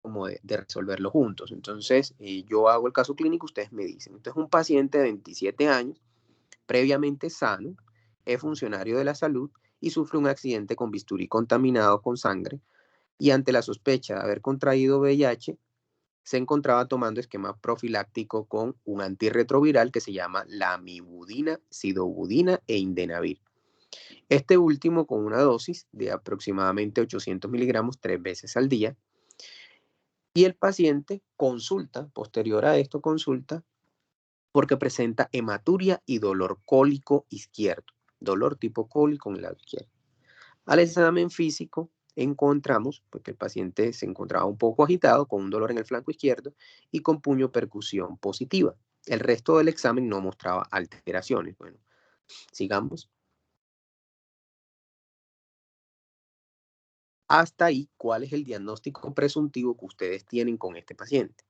como de resolverlo juntos. Entonces, yo hago el caso clínico, ustedes me dicen. Entonces, un paciente de 27 años, previamente sano, es funcionario de la salud y sufre un accidente con bisturí contaminado con sangre y ante la sospecha de haber contraído VIH, se encontraba tomando esquema profiláctico con un antirretroviral que se llama lamivudina, sidobudina e indenavir. Este último con una dosis de aproximadamente 800 miligramos 3 veces al día. Y el paciente consulta, posterior a esto consulta, porque presenta hematuria y dolor cólico izquierdo, dolor tipo cólico en el lado izquierdo. Al examen físico encontramos que el paciente se encontraba un poco agitado, con un dolor en el flanco izquierdo y con puño percusión positiva. El resto del examen no mostraba alteraciones. Bueno, sigamos. Hasta ahí, ¿cuál es el diagnóstico presuntivo que ustedes tienen con este paciente?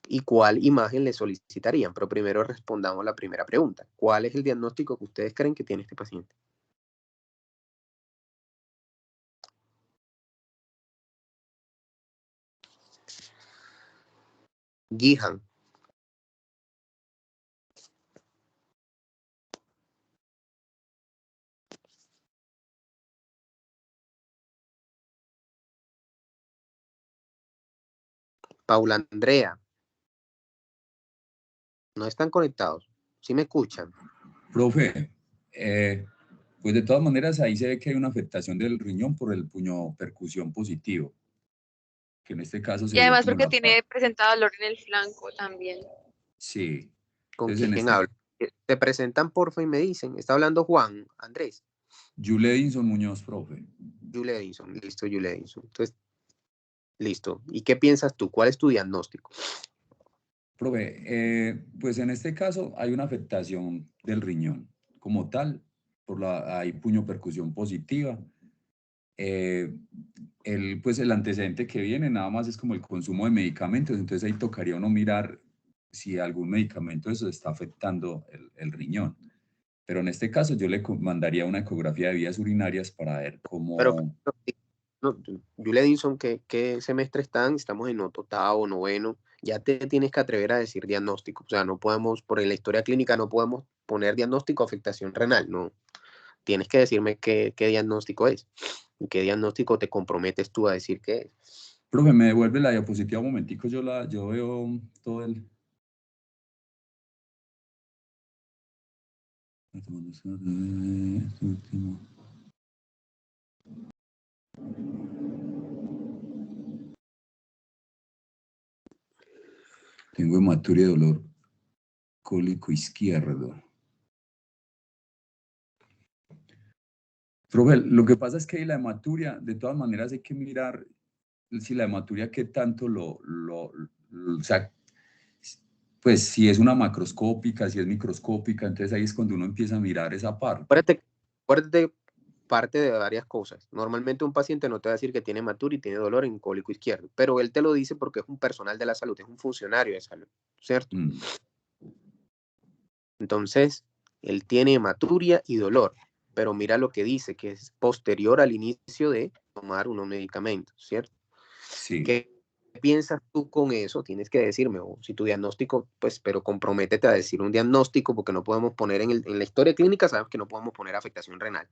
¿Y cuál imagen le solicitarían? Pero primero respondamos la primera pregunta. ¿Cuál es el diagnóstico que ustedes creen que tiene este paciente? Gihan. Paula Andrea. No están conectados. ¿Sí me escuchan? Profe, pues de todas maneras ahí se ve que hay una afectación del riñón por el puño percusión positivo, que en este caso Y sería además como porque la tiene presentado dolor en el flanco también. Sí. ¿Con Entonces en quién este hablo? Te presentan, porfa, y me dicen. Está hablando Juan Andrés. Yule Edinson Muñoz, profe. Yule Edinson. Listo, Yule Edinson. Entonces, listo. ¿Y qué piensas tú? ¿Cuál es tu diagnóstico? Profe, pues en este caso hay una afectación del riñón como tal, hay puño percusión positiva. Pues el antecedente que viene nada más es como el consumo de medicamentos, entonces ahí tocaría uno mirar si algún medicamento eso está afectando el riñón. Pero en este caso yo le mandaría una ecografía de vías urinarias para ver Pero, cómo... no, Yule Edinson, ¿qué semestre están? Estamos en octavo, noveno. Ya te tienes que atrever a decir diagnóstico. O sea, no podemos, por la historia clínica, no podemos poner diagnóstico afectación renal. No. Tienes que decirme qué diagnóstico es. ¿Y qué diagnóstico te comprometes tú a decir que es? Profe, me devuelve la diapositiva un momentico, yo veo todo el... Tengo hematuria de dolor cólico izquierdo. Profe, lo que pasa es que la hematuria, de todas maneras hay que mirar si la hematuria qué tanto o sea, pues si es una macroscópica, si es microscópica, entonces ahí es cuando uno empieza a mirar esa parte. Acuérdate parte de varias cosas. Normalmente un paciente no te va a decir que tiene hematuria y tiene dolor en cólico izquierdo, pero él te lo dice porque es un personal de la salud, es un funcionario de salud, ¿cierto? Entonces, él tiene hematuria y dolor, pero mira lo que dice, que es posterior al inicio de tomar unos medicamentos, ¿cierto? Sí. ¿Qué piensas tú con eso? Tienes que decirme, o si tu diagnóstico, pues, pero comprométete a decir un diagnóstico, porque no podemos poner en la historia clínica, sabes que no podemos poner afectación renal.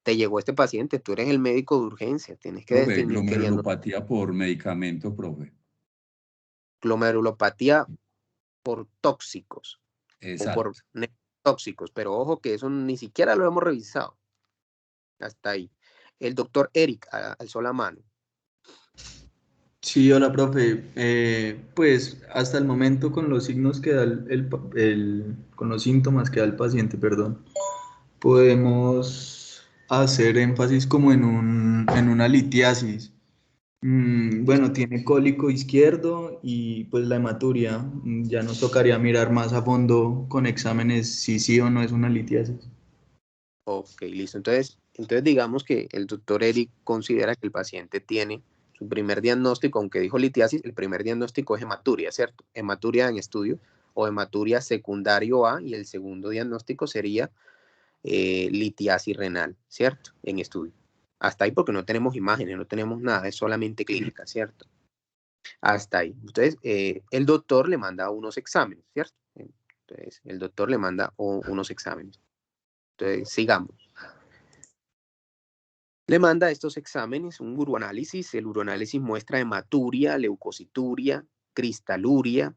Te llegó este paciente, tú eres el médico de urgencia, tienes que Profe, definir qué diagnóstico. glomerulopatía por medicamento, profe. Glomerulopatía por tóxicos. Exacto. O por tóxicos, pero ojo que eso ni siquiera lo hemos revisado. Hasta ahí. El doctor Eric alzó la mano. Sí, hola, profe. Pues hasta el momento con los signos que da con los síntomas que da el paciente, perdón, podemos hacer énfasis como en una litiasis. Bueno, tiene cólico izquierdo y pues la hematuria. Ya nos tocaría mirar más a fondo con exámenes si sí o no es una litiasis. Ok, listo. Entonces digamos que el doctor Eric considera que el paciente tiene su primer diagnóstico, aunque dijo litiasis, el primer diagnóstico es hematuria, ¿cierto? Hematuria en estudio o hematuria secundario A, y el segundo diagnóstico sería litiasis renal, ¿cierto? En estudio. Hasta ahí porque no tenemos imágenes, no tenemos nada, es solamente clínica, ¿cierto? Hasta ahí. Entonces, el doctor le manda unos exámenes, ¿cierto? Entonces, el doctor le manda unos exámenes. Entonces, sigamos. Le manda estos exámenes, un uroanálisis. El uroanálisis muestra hematuria, leucocituria, cristaluria.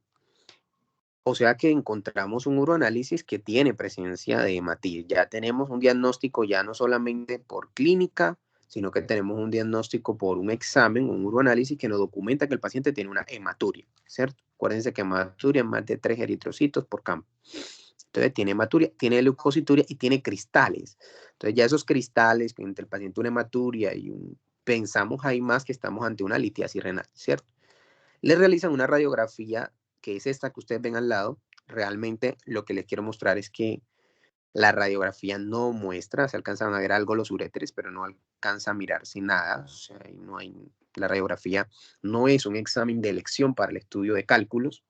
O sea que encontramos un uroanálisis que tiene presencia de hematíes. Ya tenemos un diagnóstico ya no solamente por clínica, sino que tenemos un diagnóstico por un examen, un uroanálisis que nos documenta que el paciente tiene una hematuria, ¿cierto? Acuérdense que hematuria es más de 3 eritrocitos por campo. Entonces tiene hematuria, tiene leucocituria y tiene cristales. Entonces ya esos cristales, entre el paciente una hematuria y pensamos ahí más que estamos ante una litiasis renal, ¿cierto? Le realizan una radiografía que es esta que ustedes ven al lado. Realmente lo que les quiero mostrar es que la radiografía no muestra, se alcanzan a ver algo los uréteres, pero no alcanza a mirarse nada. O sea, no hay, la radiografía no es un examen de elección para el estudio de cálculos.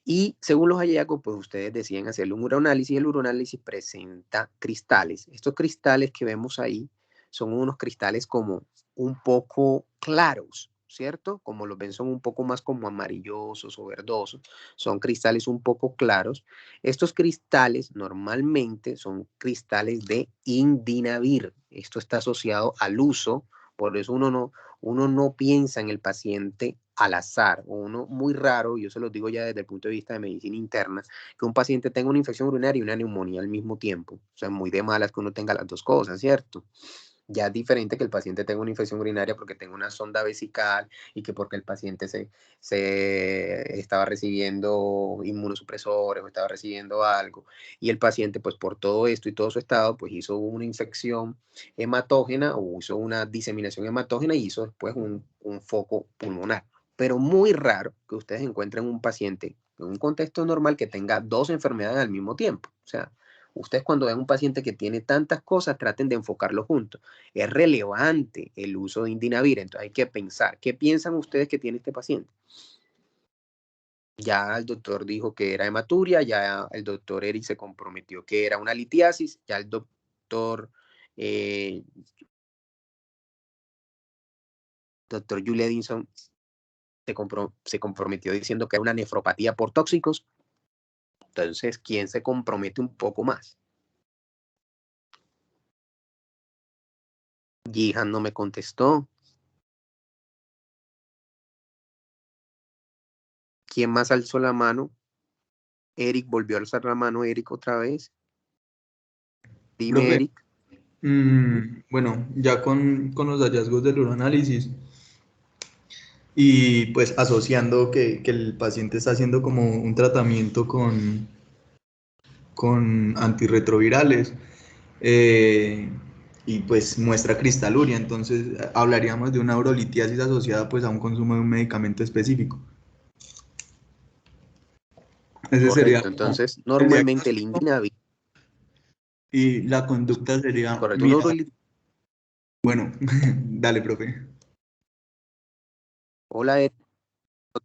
Y según los hallazgos, pues ustedes deciden hacerle un uroanálisis y el uroanálisis presenta cristales. Estos cristales que vemos ahí son unos cristales como un poco claros, ¿cierto? Como los ven son un poco más como amarillosos o verdosos, son cristales un poco claros. Estos cristales normalmente son cristales de indinavir. Esto está asociado al uso, por eso uno no piensa en el paciente al azar, o uno muy raro, yo se los digo ya desde el punto de vista de medicina interna, que un paciente tenga una infección urinaria y una neumonía al mismo tiempo. O sea, muy de malas que uno tenga las dos cosas, ¿cierto? Ya es diferente que el paciente tenga una infección urinaria porque tenga una sonda vesical y que porque el paciente se estaba recibiendo inmunosupresores o estaba recibiendo algo. Y el paciente, pues por todo esto y todo su estado, pues hizo una infección hematógena o hizo una diseminación hematógena y hizo después un foco pulmonar. Pero muy raro que ustedes encuentren un paciente en un contexto normal que tenga dos enfermedades al mismo tiempo. O sea, ustedes cuando ven un paciente que tiene tantas cosas, traten de enfocarlo juntos. Es relevante el uso de indinavir, entonces hay que pensar, ¿qué piensan ustedes que tiene este paciente? Ya el doctor dijo que era hematuria, ya el doctor Eric se comprometió que era una litiasis, ya el doctor Julie Edinson se comprometió diciendo que era una nefropatía por tóxicos. Entonces, ¿quién se compromete un poco más? Gihan no me contestó. ¿Quién más alzó la mano? Eric volvió a alzar la mano, Eric otra vez. Dime, Profe, Eric. bueno, ya con los hallazgos del uroanálisis y pues asociando que el paciente está haciendo como un tratamiento con antirretrovirales y pues muestra cristaluria, entonces hablaríamos de una urolitiasis asociada pues a un consumo de un medicamento específico. Ese sería Correcto, entonces el normalmente el diagnóstico indinavir, y la conducta sería correcto, mirar. Bueno, dale, profe. hola Eric,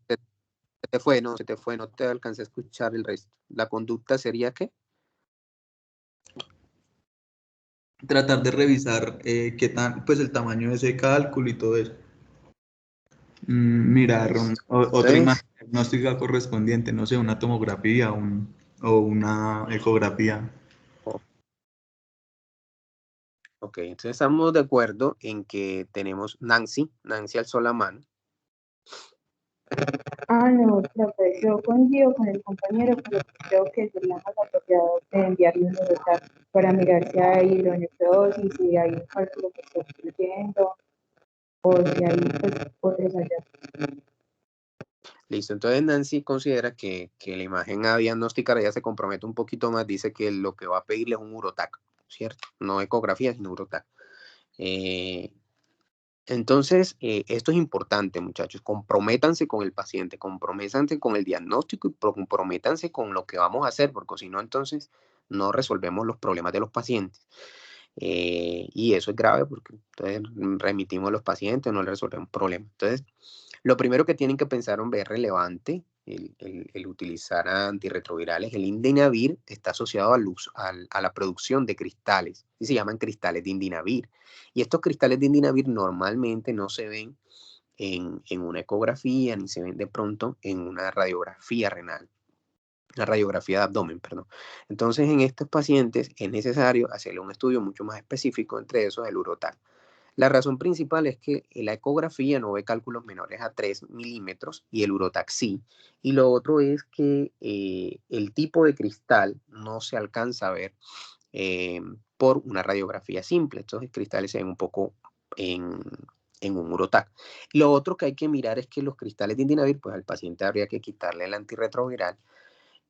se te fue, no te alcancé a escuchar el resto. La conducta sería ¿qué? Tratar de revisar qué tan, pues el tamaño de ese cálculo y todo eso. Mirar Listo. otra Entonces, imagen diagnóstica correspondiente, no sé, una tomografía o una ecografía. ok, entonces estamos de acuerdo en que tenemos Nancy alzó la mano. No, profe, yo coincido con el compañero, pero creo que sería más apropiado enviarle un WhatsApp para mirar si hay hidronefrosis, si hay un cálculo que está ocurriendo, o si hay pues, otros hallazgos. Listo, entonces Nancy considera que la imagen a diagnosticar, ella se compromete un poquito más, dice que lo que va a pedirle es un urotac, ¿cierto? No ecografía, sino urotac. Entonces, esto es importante, muchachos. Comprométanse con el paciente, comprométanse con el diagnóstico y comprométanse con lo que vamos a hacer, porque si no, entonces no resolvemos los problemas de los pacientes. Y eso es grave porque entonces remitimos a los pacientes, no le resolvemos problemas. Entonces, lo primero que tienen que pensar, hombre, es relevante el utilizar antirretrovirales. El indinavir está asociado a la producción de cristales, y se llaman cristales de indinavir. Y estos cristales de indinavir normalmente no se ven en una ecografía, ni se ven de pronto en una radiografía renal. Una radiografía de abdomen, perdón. Entonces, en estos pacientes es necesario hacerle un estudio mucho más específico, entre esos el urotac. La razón principal es que la ecografía no ve cálculos menores a 3 milímetros y el urotac sí. Y lo otro es que el tipo de cristal no se alcanza a ver por una radiografía simple. Estos cristales se ven un poco en un urotac. Lo otro que hay que mirar es que los cristales de indinavir, pues al paciente habría que quitarle el antirretroviral.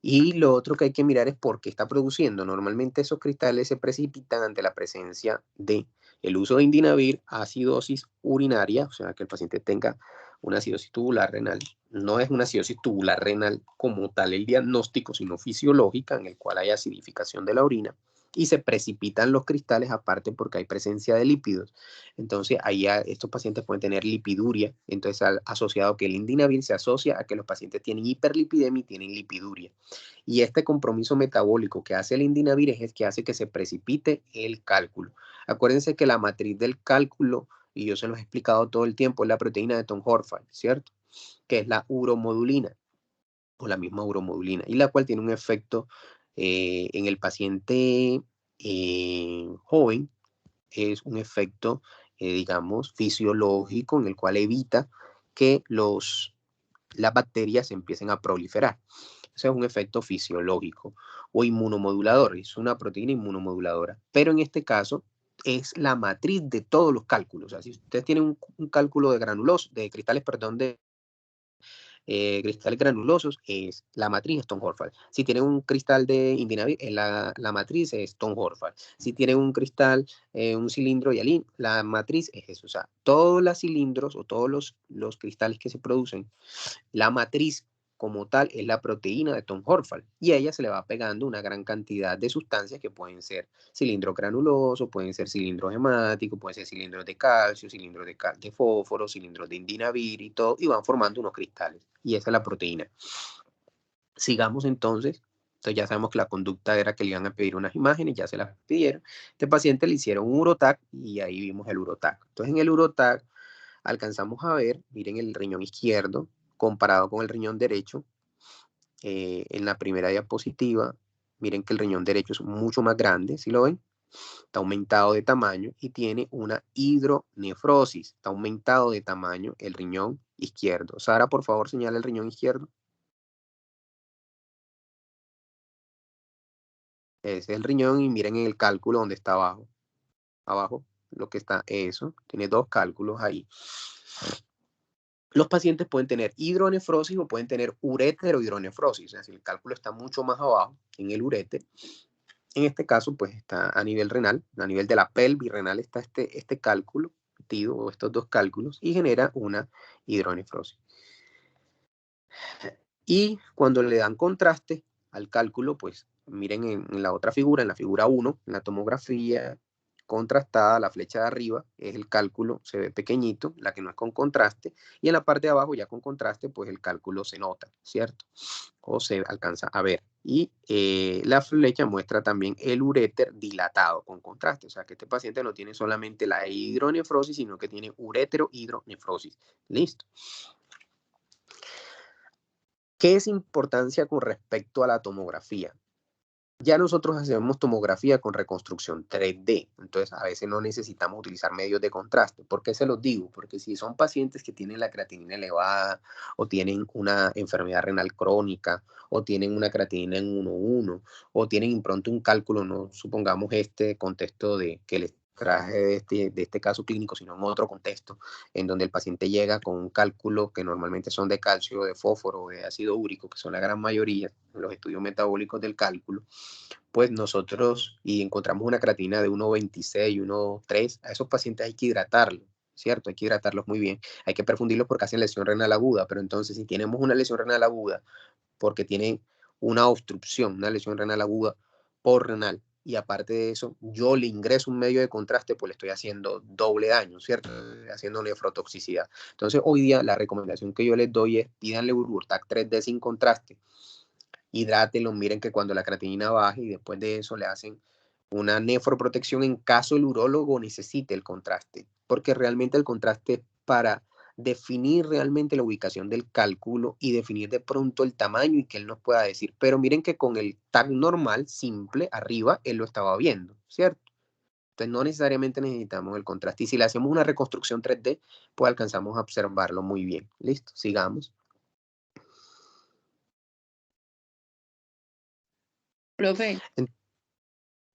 Y lo otro que hay que mirar es por qué está produciendo. Normalmente esos cristales se precipitan ante la presencia de el uso de indinavir, acidosis urinaria, o sea, que el paciente tenga una acidosis tubular renal. No es una acidosis tubular renal como tal el diagnóstico, sino fisiológica, en el cual hay acidificación de la orina. Y se precipitan los cristales aparte porque hay presencia de lípidos. Entonces, ahí estos pacientes pueden tener lipiduria. Entonces, asociado que el indinavir se asocia a que los pacientes tienen hiperlipidemia y tienen lipiduria. Y este compromiso metabólico que hace el indinavir es el que hace que se precipite el cálculo. Acuérdense que la matriz del cálculo, y yo se los he explicado todo el tiempo, es la proteína de Thon-Horvath, ¿cierto? Que es la uromodulina, o la misma uromodulina, y la cual tiene un efecto en el paciente joven, es un efecto, digamos, fisiológico en el cual evita que las bacterias empiecen a proliferar. Ese es un efecto fisiológico o inmunomodulador, es una proteína inmunomoduladora, pero en este caso es la matriz de todos los cálculos. O sea, si ustedes tienen un cálculo de cristales, perdón, de cristales granulosos, es la matriz es Thon-Horvath. Si tienen un cristal de indinavir, la matriz es Thon-Horvath. Si tienen un cristal, un cilindro Hialin, la matriz es eso. O sea, todos los cilindros o todos los cristales que se producen, la matriz como tal es la proteína de Thon-Horvath y a ella se le va pegando una gran cantidad de sustancias que pueden ser cilindros granulosos, pueden ser cilindros hemáticos, pueden ser cilindros de calcio, cilindros de fósforo, cilindros de indinavir y todo, y van formando unos cristales. Y esa es la proteína. Sigamos entonces. Entonces ya sabemos que la conducta era que le iban a pedir unas imágenes, ya se las pidieron. Este paciente le hicieron un urotac y ahí vimos el urotac. Entonces en el urotac alcanzamos a ver, miren el riñón izquierdo, comparado con el riñón derecho, en la primera diapositiva, miren que el riñón derecho es mucho más grande, ¿sí lo ven? Está aumentado de tamaño y tiene una hidronefrosis, está aumentado de tamaño el riñón izquierdo. Sara, por favor, señala el riñón izquierdo. Ese es el riñón y miren en el cálculo donde está abajo. Abajo, lo que está eso, tiene dos cálculos ahí. Los pacientes pueden tener hidronefrosis o pueden tener ureterohidronefrosis, o sea, si el cálculo está mucho más abajo, en el ureter, en este caso, pues está a nivel renal, a nivel de la pelvis renal está este cálculo, o estos dos cálculos, y genera una hidronefrosis. Y cuando le dan contraste al cálculo, pues miren en la otra figura, en la figura 1, en la tomografía contrastada, la flecha de arriba es el cálculo, se ve pequeñito, la que no es con contraste, y en la parte de abajo ya con contraste, pues el cálculo se nota, ¿cierto? O se alcanza a ver. Y la flecha muestra también el uréter dilatado con contraste, o sea que este paciente no tiene solamente la hidronefrosis, sino que tiene ureterohidronefrosis. Listo. ¿Qué es importancia con respecto a la tomografía? Ya nosotros hacemos tomografía con reconstrucción 3D, entonces a veces no necesitamos utilizar medios de contraste. ¿Por qué se los digo? Porque si son pacientes que tienen la creatinina elevada o tienen una enfermedad renal crónica o tienen una creatinina en 1,1 o tienen pronto un cálculo, no supongamos este contexto de que les traje de este caso clínico, sino en otro contexto, en donde el paciente llega con un cálculo que normalmente son de calcio, de fósforo, de ácido úrico, que son la gran mayoría en los estudios metabólicos del cálculo, pues nosotros, y encontramos una creatina de 1,26, 1,3, a esos pacientes hay que hidratarlos, ¿cierto? Hay que hidratarlos muy bien, hay que perfundirlos porque hacen lesión renal aguda, pero entonces si tenemos una lesión renal aguda porque tienen una obstrucción, una lesión renal aguda por renal, y aparte de eso, yo le ingreso un medio de contraste, pues le estoy haciendo doble daño, ¿cierto? Haciendo nefrotoxicidad. Entonces, hoy día la recomendación que yo les doy es pídanle Urbur-TAC 3D sin contraste, hidrátenlo, miren que cuando la creatinina baje y después de eso le hacen una nefroprotección en caso el urólogo necesite el contraste, porque realmente el contraste es para definir realmente la ubicación del cálculo y definir de pronto el tamaño y que él nos pueda decir. Pero miren que con el TAC normal, simple, arriba, él lo estaba viendo, ¿cierto? Entonces no necesariamente necesitamos el contraste. Y si le hacemos una reconstrucción 3D, pues alcanzamos a observarlo muy bien. Listo, sigamos. Profe,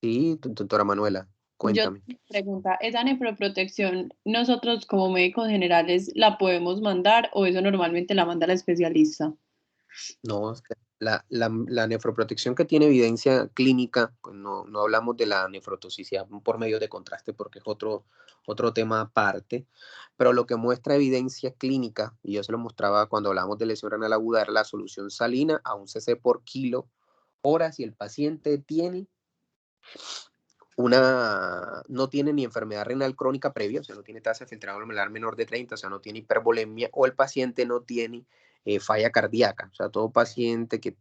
Sí, doctora Manuela, yo cuéntame. pregunta, ¿esa nefroprotección nosotros como médicos generales la podemos mandar o eso normalmente la manda la especialista? No, la nefroprotección que tiene evidencia clínica, pues no hablamos de la nefrotoxicidad por medio de contraste porque es otro tema aparte, pero lo que muestra evidencia clínica, y yo se lo mostraba cuando hablamos de lesión renal aguda, era la solución salina a 1 cc por kilo hora si el paciente no tiene ni enfermedad renal crónica previa, o sea, no tiene tasa de filtrado glomerular menor de 30, o sea, no tiene hipervolemia, o el paciente no tiene falla cardíaca, o sea, todo paciente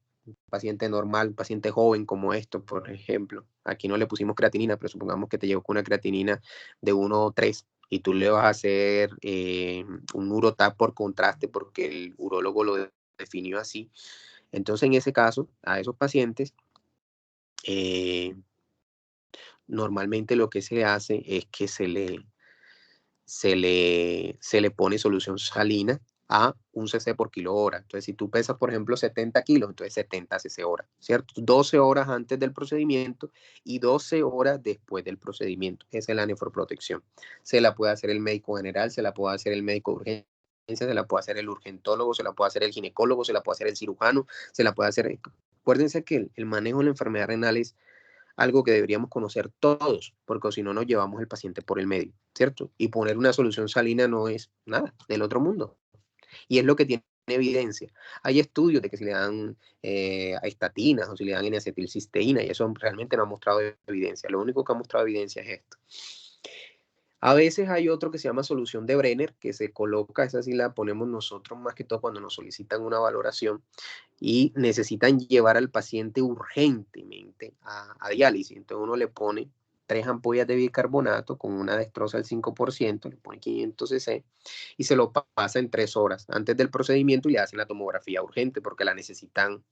normal, paciente joven como esto, por ejemplo, aquí no le pusimos creatinina, pero supongamos que te llegó con una creatinina de 1,3 y tú le vas a hacer un UroTAC por contraste porque el urólogo lo definió así. Entonces, en ese caso, a esos pacientes, normalmente lo que se hace es que se le pone solución salina a 1 cc por kilo hora. Entonces, si tú pesas, por ejemplo, 70 kilos, entonces 70 cc hora, ¿cierto? 12 horas antes del procedimiento y 12 horas después del procedimiento. Esa es la nefroprotección. Se la puede hacer el médico general, se la puede hacer el médico de urgencia, se la puede hacer el urgentólogo, se la puede hacer el ginecólogo, se la puede hacer el cirujano, se la puede hacer... Acuérdense que el manejo de la enfermedad renal es algo que deberíamos conocer todos, porque si no nos llevamos el paciente por el medio, ¿cierto? Y poner una solución salina no es nada del otro mundo. Y es lo que tiene evidencia. Hay estudios de que si le dan estatinas o si le dan N-acetilcisteína, y eso realmente no ha mostrado evidencia. Lo único que ha mostrado evidencia es esto. A veces hay otro que se llama solución de Brenner, que se coloca, esa sí la ponemos nosotros más que todo cuando nos solicitan una valoración y necesitan llevar al paciente urgentemente a diálisis. Entonces uno le pone 3 ampollas de bicarbonato con una dextrosa al 5%, le pone 500 cc y se lo pasa en 3 horas antes del procedimiento y le hacen la tomografía urgente porque la necesitan,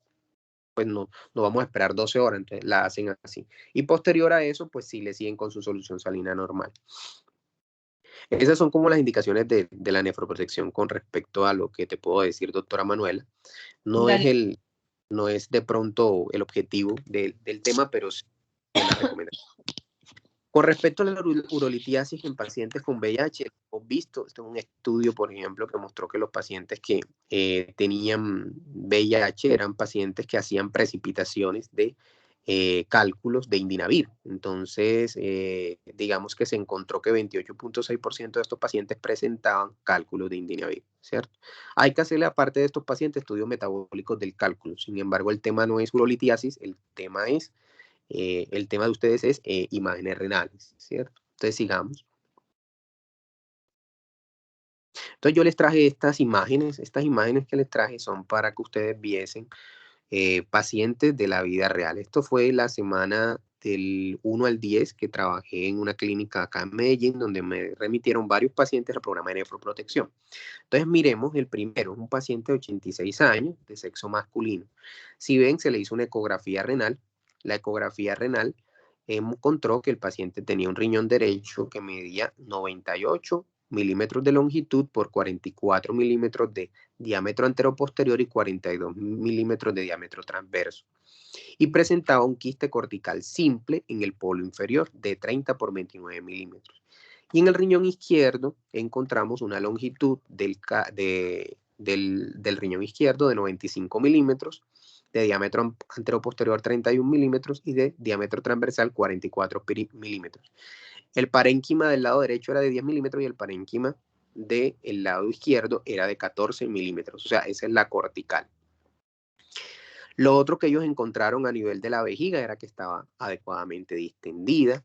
pues no vamos a esperar 12 horas, entonces la hacen así. Y posterior a eso, pues sí le siguen con su solución salina normal. Esas son como las indicaciones de la nefroprotección con respecto a lo que te puedo decir, doctora Manuela. No es de pronto el objetivo del tema, pero sí es la recomendación. Con respecto a la urolitiasis en pacientes con VIH, hemos visto, esto es un estudio, por ejemplo, que mostró que los pacientes que tenían VIH eran pacientes que hacían precipitaciones de cálculos de Indinavir. Entonces, digamos que se encontró que 28.6% de estos pacientes presentaban cálculos de Indinavir, ¿cierto? Hay que hacerle, aparte de estos pacientes, estudios metabólicos del cálculo. Sin embargo, el tema no es urolitiasis, el tema de ustedes es imágenes renales, ¿cierto? Entonces, sigamos. Entonces, yo les traje estas imágenes que les traje son para que ustedes viesen pacientes de la vida real. Esto fue la semana del 1 al 10 que trabajé en una clínica acá en Medellín, donde me remitieron varios pacientes al programa de nefroprotección. Entonces, miremos el primero, un paciente de 86 años, de sexo masculino. Si ven, se le hizo una ecografía renal. La ecografía renal encontró que el paciente tenía un riñón derecho que medía 98 milímetros de longitud por 44 milímetros de diámetro anteroposterior y 42 milímetros de diámetro transverso. Y presentaba un quiste cortical simple en el polo inferior de 30 por 29 milímetros. Y en el riñón izquierdo encontramos una longitud del riñón izquierdo de 95 milímetros, de diámetro anteroposterior 31 milímetros y de diámetro transversal 44 milímetros. El parénquima del lado derecho era de 10 milímetros y el parénquima del lado izquierdo era de 14 milímetros. O sea, esa es la cortical. Lo otro que ellos encontraron a nivel de la vejiga era que estaba adecuadamente distendida,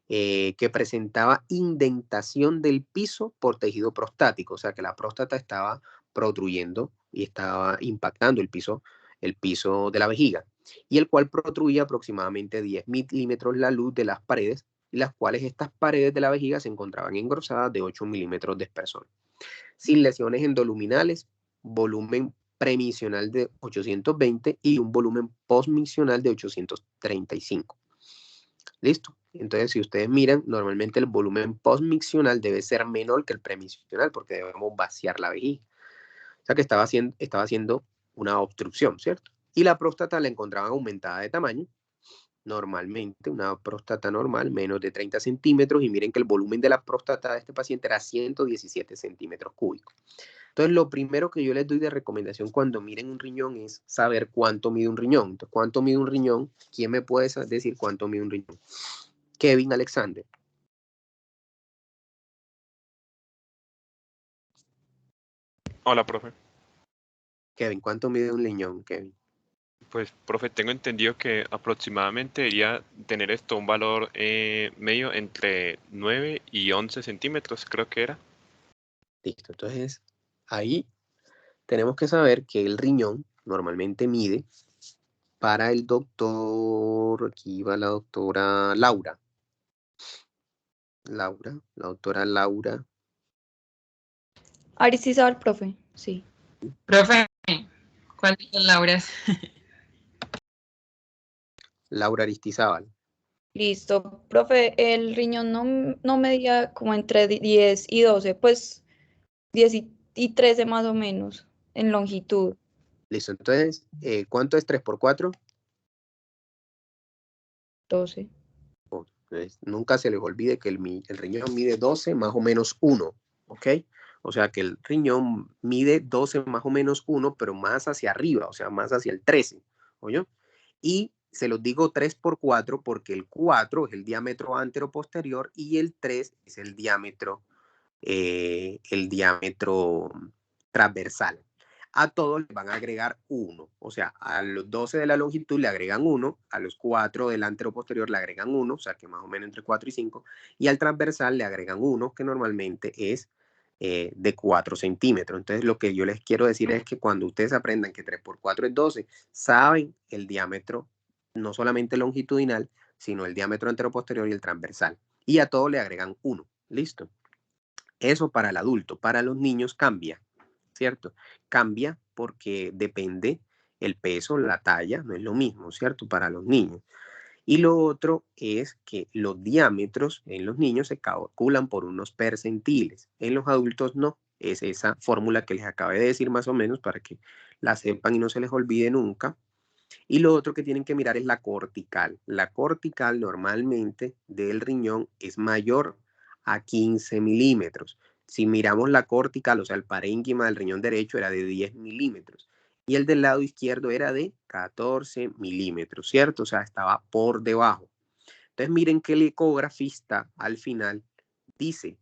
que presentaba indentación del piso por tejido prostático, o sea que la próstata estaba protruyendo y estaba impactando el piso de la vejiga, y el cual protruía aproximadamente 10 milímetros la luz de las paredes, las cuales estas paredes de la vejiga se encontraban engrosadas de 8 milímetros de espesor, sin lesiones endoluminales, volumen premisional de 820 y un volumen postmisional de 835. ¿Listo? Entonces, si ustedes miran, normalmente el volumen postmiccional debe ser menor que el premisional porque debemos vaciar la vejiga. O sea que estaba haciendo una obstrucción, ¿cierto? Y la próstata la encontraban aumentada de tamaño, normalmente una próstata normal, menos de 30 centímetros, y miren que el volumen de la próstata de este paciente era 117 centímetros cúbicos. Entonces, lo primero que yo les doy de recomendación cuando miren un riñón es saber cuánto mide un riñón. Entonces, ¿cuánto mide un riñón? ¿Quién me puede decir cuánto mide un riñón? Kevin Alexander. Hola, profe. Kevin, ¿cuánto mide un riñón, Kevin? Pues, profe, tengo entendido que aproximadamente debería tener esto un valor medio entre 9 y 11 centímetros, creo que era. Listo, entonces ahí tenemos que saber que el riñón normalmente mide, para el doctor, aquí va la doctora Laura. La doctora Laura. Aristizábal, profe, sí. Profe, ¿cuál de las Lauras? Laura Aristizábal. Listo, profe, el riñón no medía como entre 10 y 12, pues 10 y 13 más o menos en longitud. Listo, entonces, ¿cuánto es 3 por 4? 12. Entonces, nunca se les olvide que el riñón mide 12 más o menos 1, ¿ok? O sea que el riñón mide 12 más o menos 1, pero más hacia arriba, o sea, más hacia el 13, ¿oyó? Y se los digo 3 por 4 porque el 4 es el diámetro antero-posterior y el 3 es el diámetro transversal. A todos les van a agregar 1, o sea, a los 12 de la longitud le agregan 1, a los 4 del antero-posterior le agregan 1, o sea que más o menos entre 4 y 5, y al transversal le agregan 1, que normalmente es de 4 centímetros. Entonces, lo que yo les quiero decir es que cuando ustedes aprendan que 3 por 4 es 12, saben el diámetro, no solamente longitudinal, sino el diámetro antero-posterior y el transversal. Y a todos le agregan 1. ¿Listo? Eso para el adulto. Para los niños cambia, ¿cierto? Cambia porque depende el peso, la talla, no es lo mismo, ¿cierto? Para los niños. Y lo otro es que los diámetros en los niños se calculan por unos percentiles. En los adultos no. Es esa fórmula que les acabé de decir más o menos para que la sepan y no se les olvide nunca. Y lo otro que tienen que mirar es la cortical. La cortical normalmente del riñón es mayor a 15 milímetros. Si miramos la cortical, o sea, el parénquima del riñón derecho era de 10 milímetros y el del lado izquierdo era de 14 milímetros, ¿cierto? O sea, estaba por debajo. Entonces miren que el ecografista al final dice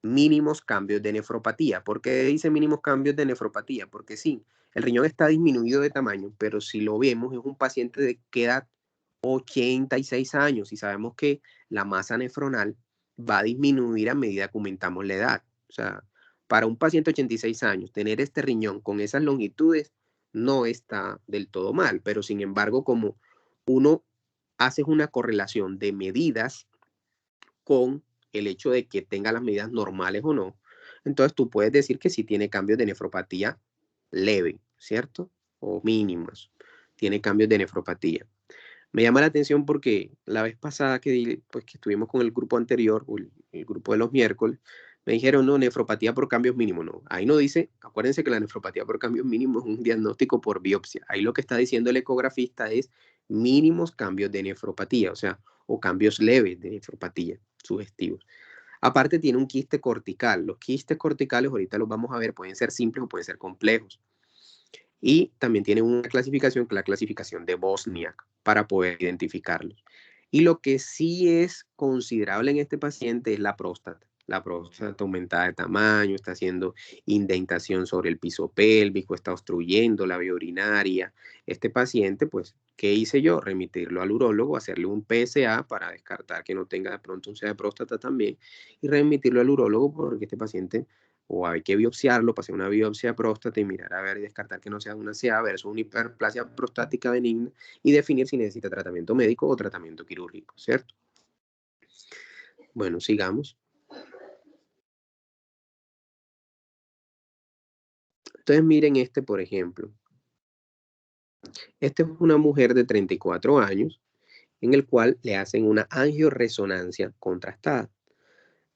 mínimos cambios de nefropatía. ¿Por qué dice mínimos cambios de nefropatía? Porque sí, el riñón está disminuido de tamaño, pero si lo vemos es un paciente de que edad 86 años y sabemos que la masa nefronal va a disminuir a medida que aumentamos la edad. O sea, para un paciente de 86 años, tener este riñón con esas longitudes no está del todo mal, pero sin embargo, como uno hace una correlación de medidas con el hecho de que tenga las medidas normales o no, entonces tú puedes decir que sí tiene cambios de nefropatía leve, ¿cierto? O mínimos. Tiene cambios de nefropatía. Me llama la atención porque la vez pasada que estuvimos con el grupo anterior, o el grupo de los miércoles, me dijeron, no, nefropatía por cambios mínimos, no. Ahí no dice, acuérdense que la nefropatía por cambios mínimos es un diagnóstico por biopsia. Ahí lo que está diciendo el ecografista es mínimos cambios de nefropatía, o sea, o cambios leves de nefropatía, sugestivos. Aparte tiene un quiste cortical. Los quistes corticales, ahorita los vamos a ver, pueden ser simples o pueden ser complejos. Y también tiene una clasificación, que es la clasificación de Bosniak, para poder identificarlos. Y lo que sí es considerable en este paciente es la próstata. la próstata aumentada de tamaño, está haciendo indentación sobre el piso pélvico, está obstruyendo la vía urinaria. Este paciente, pues, ¿qué hice yo? Remitirlo al urólogo, hacerle un PSA para descartar que no tenga de pronto un CA de próstata también, y remitirlo al urólogo porque este paciente, o hay que biopsiarlo, pasar una biopsia de próstata y mirar a ver y descartar que no sea una CA versus una hiperplasia prostática benigna y definir si necesita tratamiento médico o tratamiento quirúrgico, ¿cierto? Bueno, sigamos. Entonces miren este, por ejemplo. Esta es una mujer de 34 años en el cual le hacen una angioresonancia contrastada.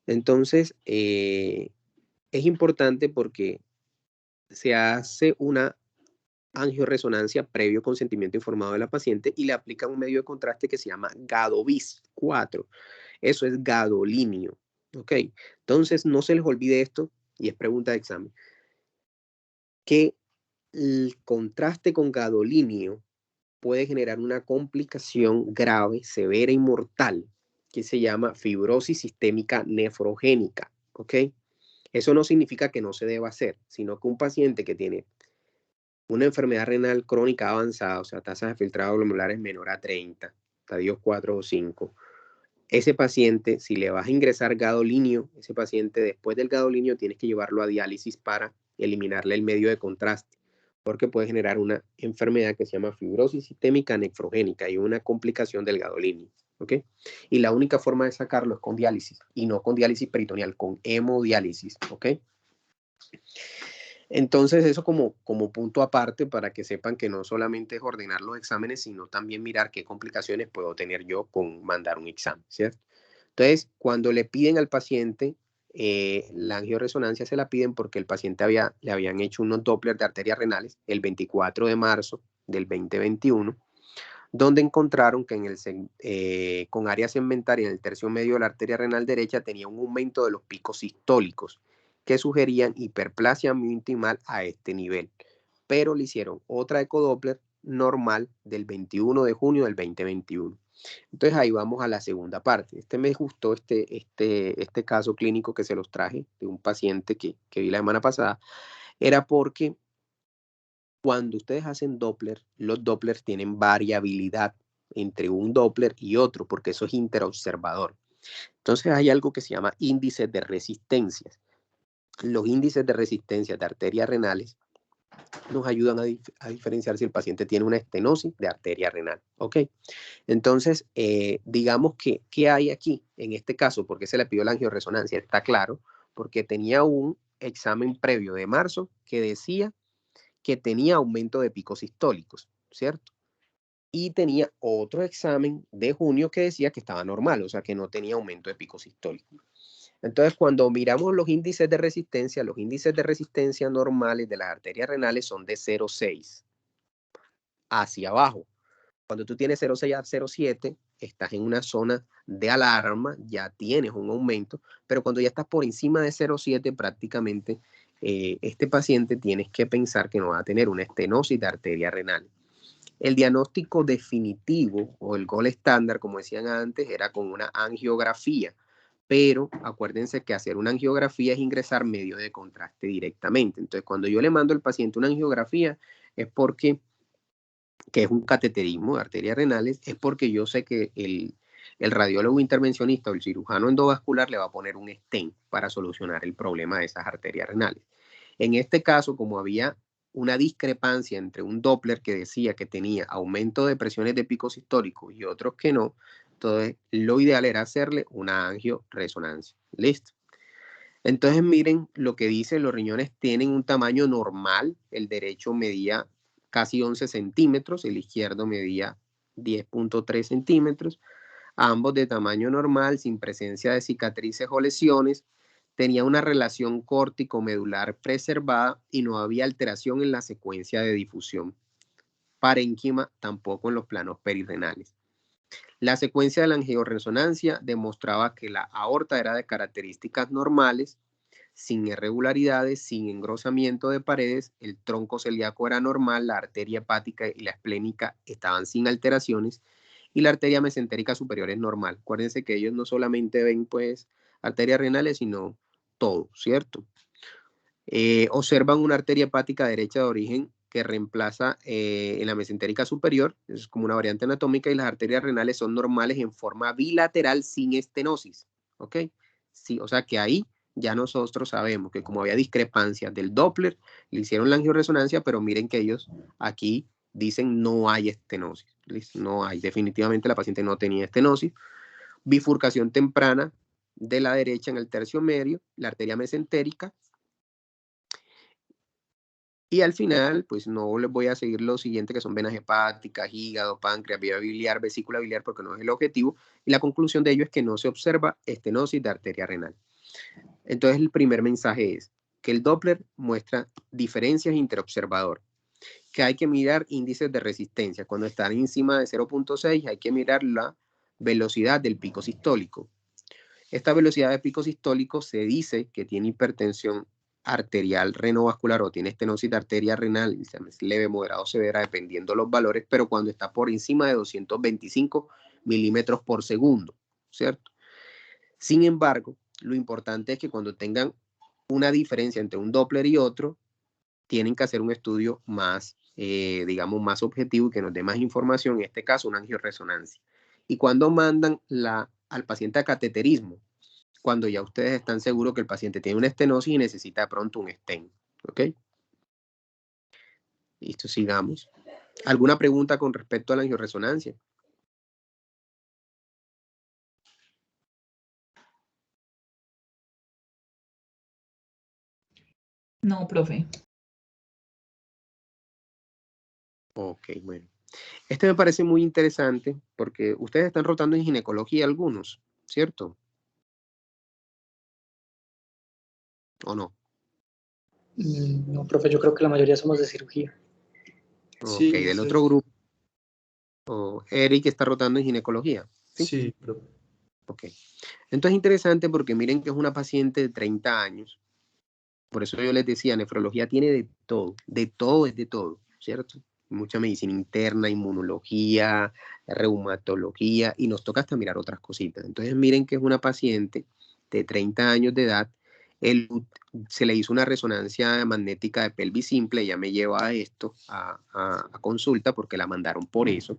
Entonces, es importante porque se hace una angioresonancia previo consentimiento informado de la paciente y le aplican un medio de contraste que se llama Gadovis 4. Eso es gadolinio. ¿Ok? Entonces, no se les olvide esto y es pregunta de examen. Que el contraste con gadolinio puede generar una complicación grave, severa y mortal que se llama fibrosis sistémica nefrogénica, ¿ok? Eso no significa que no se deba hacer, sino que un paciente que tiene una enfermedad renal crónica avanzada, o sea, tasas de filtrado glomerares menor a 30, estadios 4 o 5, ese paciente, si le vas a ingresar gadolinio, ese paciente después del gadolinio tienes que llevarlo a diálisis para eliminarle el medio de contraste, porque puede generar una enfermedad que se llama fibrosis sistémica nefrogénica y una complicación del gadolinio, ¿ok? Y la única forma de sacarlo es con diálisis, y no con diálisis peritoneal, con hemodiálisis, ¿ok? Entonces eso como punto aparte para que sepan que no solamente es ordenar los exámenes, sino también mirar qué complicaciones puedo tener yo con mandar un examen, ¿cierto? Entonces, cuando le piden al paciente la angioresonancia, se la piden porque el paciente le habían hecho unos Doppler de arterias renales el 24 de marzo del 2021, donde encontraron que con área segmentaria en el tercio medio de la arteria renal derecha tenía un aumento de los picos sistólicos que sugerían hiperplasia miointimal a este nivel, pero le hicieron otra ecodoppler normal del 21 de junio del 2021. Entonces ahí vamos a la segunda parte. Me gustó este caso clínico que se los traje de un paciente que vi la semana pasada, era porque cuando ustedes hacen Doppler, los Dopplers tienen variabilidad entre un Doppler y otro, porque eso es interobservador. Entonces hay algo que se llama índice de resistencias. Los índices de resistencia de arterias renales nos ayudan a diferenciar si el paciente tiene una estenosis de arteria renal, ¿ok? Entonces, digamos que, ¿qué hay aquí en este caso? ¿Por qué se le pidió la angioresonancia? Está claro, porque tenía un examen previo de marzo que decía que tenía aumento de picos sistólicos, ¿cierto? Y tenía otro examen de junio que decía que estaba normal, o sea, que no tenía aumento de picos sistólicos. Entonces, cuando miramos los índices de resistencia normales de las arterias renales son de 0,6 hacia abajo. Cuando tú tienes 0,6 a 0,7, estás en una zona de alarma, ya tienes un aumento, pero cuando ya estás por encima de 0,7, prácticamente este paciente tienes que pensar que no va a tener una estenosis de arteria renal. El diagnóstico definitivo o el gold estándar, como decían antes, era con una angiografía, pero acuérdense que hacer una angiografía es ingresar medio de contraste directamente. Entonces, cuando yo le mando al paciente una angiografía, es porque, que es un cateterismo de arterias renales, es porque yo sé que el radiólogo intervencionista o el cirujano endovascular le va a poner un stent para solucionar el problema de esas arterias renales. En este caso, como había una discrepancia entre un Doppler que decía que tenía aumento de presiones de picos históricos y otros que no, entonces lo ideal era hacerle una angioresonancia. Listo. Entonces miren lo que dice, los riñones tienen un tamaño normal, el derecho medía casi 11 centímetros, el izquierdo medía 10.3 centímetros, ambos de tamaño normal, sin presencia de cicatrices o lesiones, tenía una relación córtico-medular preservada y no había alteración en la secuencia de difusión. Parénquima tampoco en los planos perirenales. La secuencia de la angioresonancia demostraba que la aorta era de características normales, sin irregularidades, sin engrosamiento de paredes, el tronco celíaco era normal, la arteria hepática y la esplénica estaban sin alteraciones y la arteria mesentérica superior es normal. Acuérdense que ellos no solamente ven pues arterias renales, sino todo, ¿cierto? Observan una arteria hepática derecha de origen que reemplaza en la mesentérica superior, es como una variante anatómica, y las arterias renales son normales en forma bilateral sin estenosis, ¿ok? Sí, o sea que ahí ya nosotros sabemos que como había discrepancias del Doppler, le hicieron la angioresonancia, pero miren que ellos aquí dicen no hay estenosis, no hay, definitivamente la paciente no tenía estenosis. Bifurcación temprana de la derecha en el tercio medio, la arteria mesentérica. Y al final, pues no les voy a seguir lo siguiente, que son venas hepáticas, hígado, páncreas, vía biliar, vesícula biliar, porque no es el objetivo. Y la conclusión de ello es que no se observa estenosis de arteria renal. Entonces, el primer mensaje es que el Doppler muestra diferencias interobservador, que hay que mirar índices de resistencia. Cuando están encima de 0.6, hay que mirar la velocidad del pico sistólico. Esta velocidad de pico sistólico se dice que tiene hipertensión arterial renovascular o tiene estenosis de arteria renal, leve, moderado o severa, dependiendo los valores, pero cuando está por encima de 225 milímetros por segundo, ¿cierto? Sin embargo, lo importante es que cuando tengan una diferencia entre un Doppler y otro, tienen que hacer un estudio más, digamos, más objetivo y que nos dé más información, en este caso una angioresonancia. Y cuando mandan al paciente a cateterismo, cuando ya ustedes están seguros que el paciente tiene una estenosis y necesita de pronto un stent, ¿ok? Listo, sigamos. ¿Alguna pregunta con respecto a la angioresonancia? No, profe. Ok, bueno. Este me parece muy interesante porque ustedes están rotando en ginecología algunos, ¿cierto? ¿O no? No, profe, yo creo que la mayoría somos de cirugía. Ok, Sí, del otro grupo. Eric está rotando en ginecología. Sí, sí, profe. ok. Entonces es interesante porque miren que es una paciente de 30 años. Por eso yo les decía, nefrología tiene de todo es de todo, ¿cierto? Mucha medicina interna, inmunología, reumatología, y nos toca hasta mirar otras cositas. Entonces miren que es una paciente de 30 años de edad, se le hizo una resonancia magnética de pelvis simple, ella me lleva a esto, a consulta, porque la mandaron por eso,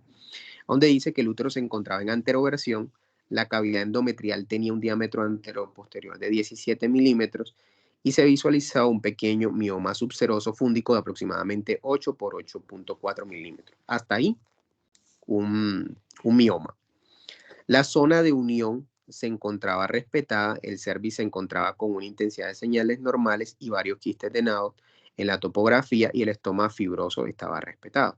donde dice que el útero se encontraba en anteroversión, la cavidad endometrial tenía un diámetro antero-posterior de 17 milímetros, y se visualizaba un pequeño mioma subseroso fúndico de aproximadamente 8 por 8.4 milímetros. Hasta ahí, un mioma. La zona de unión se encontraba respetada, el cervix se encontraba con una intensidad de señales normales y varios quistes de Naud en la topografía, y el estoma fibroso estaba respetado.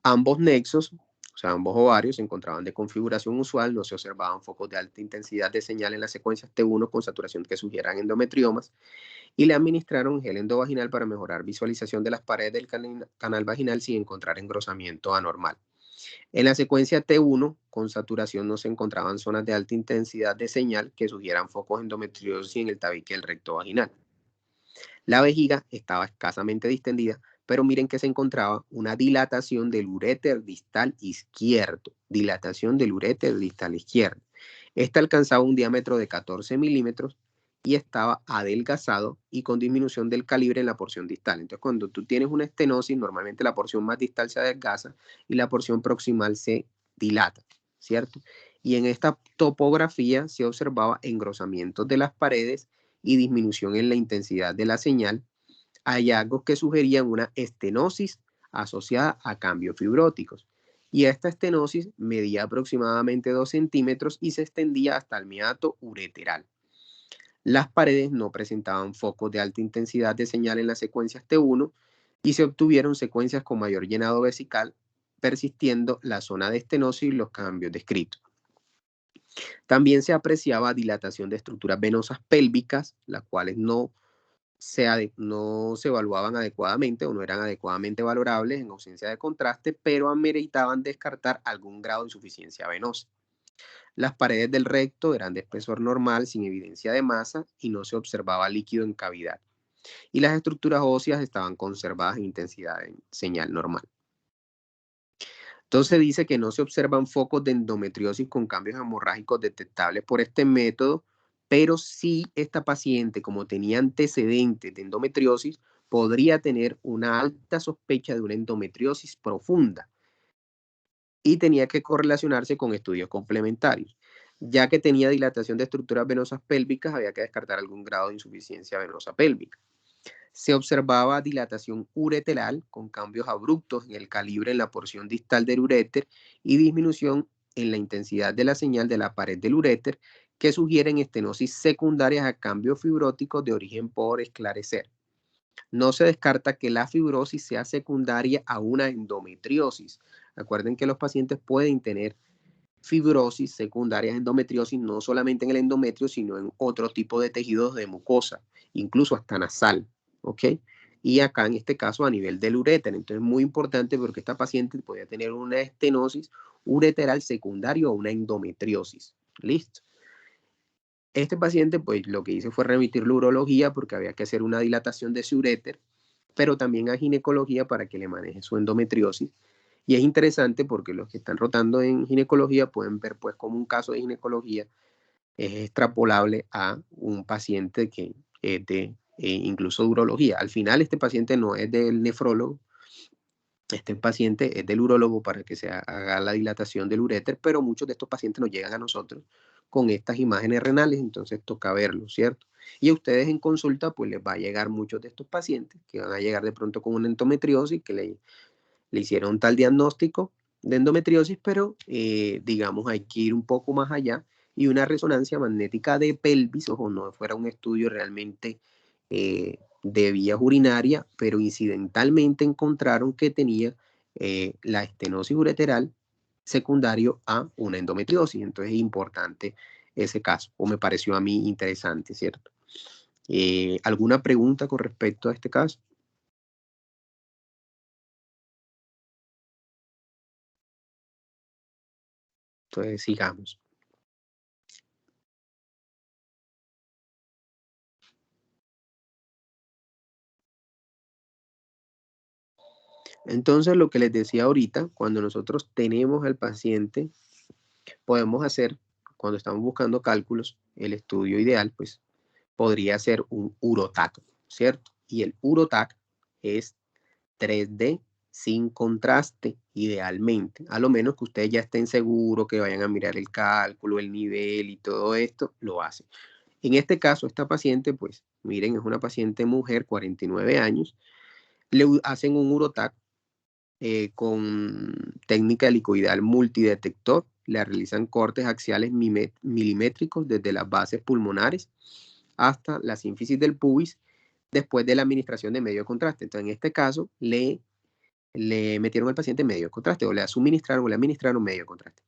Ambos nexos, o sea, ambos ovarios, se encontraban de configuración usual, no se observaban focos de alta intensidad de señal en las secuencias T1 con saturación que sugieran endometriomas, y le administraron gel endovaginal para mejorar visualización de las paredes del canal vaginal sin encontrar engrosamiento anormal. En la secuencia T1 con saturación no se encontraban zonas de alta intensidad de señal que sugieran focos endometriosis en el tabique del recto vaginal. La vejiga estaba escasamente distendida, pero miren que se encontraba una dilatación del uréter distal izquierdo. Dilatación del uréter distal izquierdo. Esta alcanzaba un diámetro de 14 milímetros y estaba adelgazado y con disminución del calibre en la porción distal. Entonces, cuando tú tienes una estenosis, normalmente la porción más distal se adelgaza y la porción proximal se dilata, ¿cierto? Y en esta topografía se observaba engrosamiento de las paredes y disminución en la intensidad de la señal, hallazgos que sugerían una estenosis asociada a cambios fibróticos. Y esta estenosis medía aproximadamente 2 centímetros y se extendía hasta el meato ureteral. Las paredes no presentaban focos de alta intensidad de señal en las secuencias T1 y se obtuvieron secuencias con mayor llenado vesical, persistiendo la zona de estenosis y los cambios descritos. También se apreciaba dilatación de estructuras venosas pélvicas, las cuales no se evaluaban adecuadamente o no eran adecuadamente valorables en ausencia de contraste, pero ameritaban descartar algún grado de insuficiencia venosa. Las paredes del recto eran de espesor normal, sin evidencia de masa, y no se observaba líquido en cavidad. Y las estructuras óseas estaban conservadas en intensidad de señal normal. Entonces dice que no se observan focos de endometriosis con cambios hemorrágicos detectables por este método, pero sí esta paciente, como tenía antecedentes de endometriosis, podría tener una alta sospecha de una endometriosis profunda y tenía que correlacionarse con estudios complementarios. Ya que tenía dilatación de estructuras venosas pélvicas, había que descartar algún grado de insuficiencia venosa pélvica. Se observaba dilatación ureteral con cambios abruptos en el calibre en la porción distal del uréter y disminución en la intensidad de la señal de la pared del uréter que sugieren estenosis secundarias a cambios fibróticos de origen por esclarecer. No se descarta que la fibrosis sea secundaria a una endometriosis. Recuerden que los pacientes pueden tener fibrosis secundarias a endometriosis no solamente en el endometrio, sino en otro tipo de tejidos de mucosa, incluso hasta nasal. ¿Ok? Y acá en este caso a nivel del uréter. Entonces es muy importante porque esta paciente podría tener una estenosis ureteral secundaria o una endometriosis. ¿Listo? Este paciente pues lo que hice fue remitirlo a urología porque había que hacer una dilatación de su uréter, pero también a ginecología para que le maneje su endometriosis. Y es interesante porque los que están rotando en ginecología pueden ver pues como un caso de ginecología es extrapolable a un paciente que es de incluso de urología. Al final este paciente no es del nefrólogo, este paciente es del urólogo para que se haga la dilatación del uréter, pero muchos de estos pacientes nos llegan a nosotros con estas imágenes renales, entonces toca verlo, ¿cierto? Y a ustedes en consulta pues les va a llegar muchos de estos pacientes que van a llegar de pronto con una endometriosis, que le hicieron tal diagnóstico de endometriosis, pero digamos hay que ir un poco más allá y una resonancia magnética de pelvis, ojo, no fuera un estudio realmente de vías urinarias, pero incidentalmente encontraron que tenía la estenosis ureteral secundario a una endometriosis. Entonces es importante ese caso, o me pareció a mí interesante, ¿cierto? ¿Alguna pregunta con respecto a este caso? Entonces sigamos. Entonces, lo que les decía ahorita, cuando nosotros tenemos al paciente, podemos hacer, cuando estamos buscando cálculos, el estudio ideal, pues, podría ser un urotac, ¿cierto? Y el urotac es 3D sin contraste, idealmente. A lo menos que ustedes ya estén seguros que vayan a mirar el cálculo, el nivel y todo esto, lo hacen. En este caso, esta paciente, pues, miren, es una paciente mujer, 49 años, le hacen un urotac con técnica helicoidal multidetector, le realizan cortes axiales milimétricos desde las bases pulmonares hasta la sínfisis del pubis después de la administración de medio de contraste. Entonces, en este caso, le metieron al paciente medio de contraste o le suministraron o le administraron medio de contraste.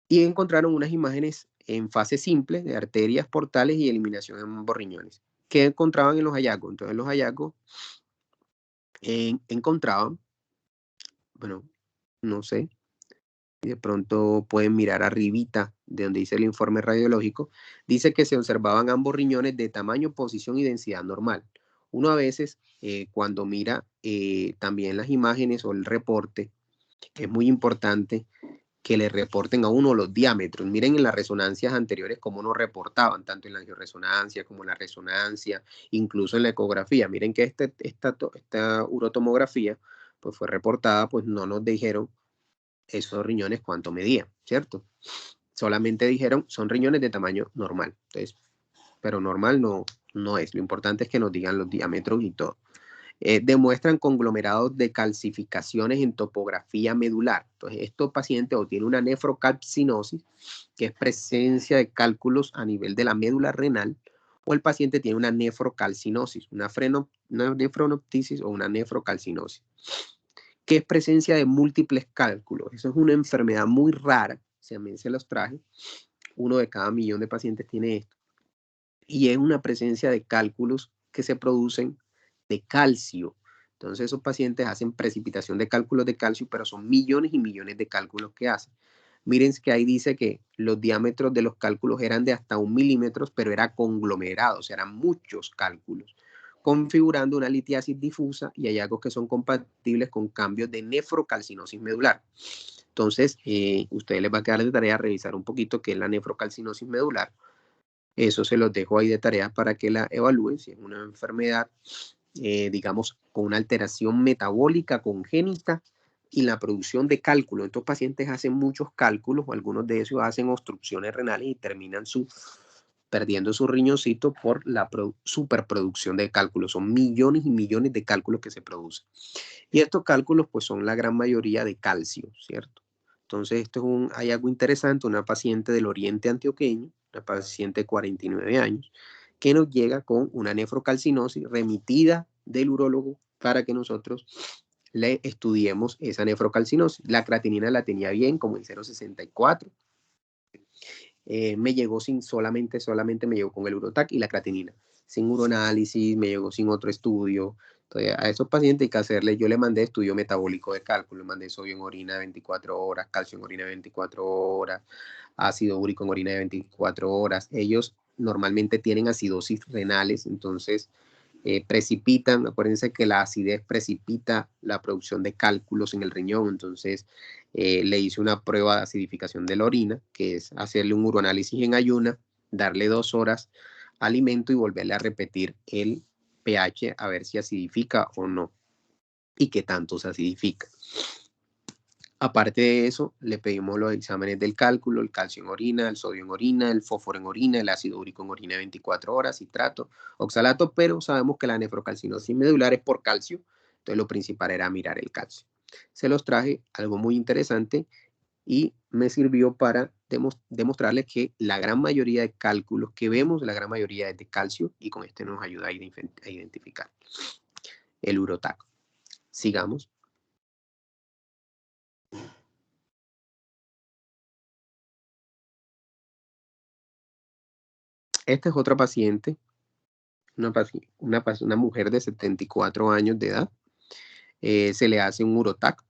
Y encontraron unas imágenes en fase simple de arterias portales y eliminación en ambos riñones. ¿Qué encontraban en los hallazgos? Entonces, los hallazgos encontraban, bueno, no sé, y de pronto pueden mirar arribita de donde dice el informe radiológico, dice que se observaban ambos riñones de tamaño, posición y densidad normal. Uno a veces cuando mira también las imágenes o el reporte, es muy importante que le reporten a uno los diámetros. Miren en las resonancias anteriores cómo nos reportaban, tanto en la angioresonancia como en la resonancia, incluso en la ecografía. Miren que esta urotomografía pues fue reportada, pues no nos dijeron esos riñones cuánto medían, ¿cierto? Solamente dijeron son riñones de tamaño normal. Entonces, pero normal no es. Lo importante es que nos digan los diámetros y todo. Demuestran conglomerados de calcificaciones en topografía medular. Entonces, estos pacientes o tienen una nefrocalcinosis, que es presencia de cálculos a nivel de la médula renal, o el paciente tiene una nefrocalcinosis, una nefronoptisis o una nefrocalcinosis, que es presencia de múltiples cálculos. Eso es una enfermedad muy rara, también se los traje, 1 de cada 1.000.000 de pacientes tiene esto, y es una presencia de cálculos que se producen de calcio. Entonces esos pacientes hacen precipitación de cálculos de calcio, pero son millones y millones de cálculos que hacen. Miren que ahí dice que los diámetros de los cálculos eran de hasta 1 milímetro, pero era conglomerado, o sea, eran muchos cálculos. configurando una litiasis difusa y hallazgos que son compatibles con cambios de nefrocalcinosis medular. Entonces, ustedes les va a quedar de tarea revisar un poquito qué es la nefrocalcinosis medular. Eso se los dejo ahí de tarea para que la evalúen. Si es una enfermedad, digamos, con una alteración metabólica congénita y la producción de cálculos. Estos pacientes hacen muchos cálculos, o algunos de ellos hacen obstrucciones renales y terminan perdiendo su riñoncito por la superproducción de cálculos. Son millones y millones de cálculos que se producen. Y estos cálculos pues son la gran mayoría de calcio, ¿cierto? Entonces esto hay algo interesante, una paciente del oriente antioqueño, una paciente de 49 años, que nos llega con una nefrocalcinosis remitida del urólogo para que nosotros le estudiemos esa nefrocalcinosis. La creatinina la tenía bien, como en 0,64. Me llegó solamente me llegó con el Urotac y la creatinina, sin uroanálisis, me llegó sin otro estudio. Entonces, a esos pacientes hay que hacerle, yo le mandé estudio metabólico de cálculo, le mandé sodio en orina de 24 horas, calcio en orina de 24 horas, ácido úrico en orina de 24 horas. Ellos normalmente tienen acidosis renales, entonces precipitan, acuérdense que la acidez precipita la producción de cálculos en el riñón, entonces le hice una prueba de acidificación de la orina, que es hacerle un uroanálisis en ayuna, darle 2 horas alimento y volverle a repetir el pH a ver si acidifica o no y qué tanto se acidifica. Aparte de eso, le pedimos los exámenes del cálculo, el calcio en orina, el sodio en orina, el fósforo en orina, el ácido úrico en orina de 24 horas, citrato, oxalato, pero sabemos que la nefrocalcinosis medular es por calcio, entonces lo principal era mirar el calcio. Se los traje, algo muy interesante, y me sirvió para demostrarles que la gran mayoría de cálculos que vemos, la gran mayoría es de calcio, y con este nos ayuda a identificar el Urotac. Sigamos. Esta es otra paciente, una mujer de 74 años de edad. Se le hace un Urotac.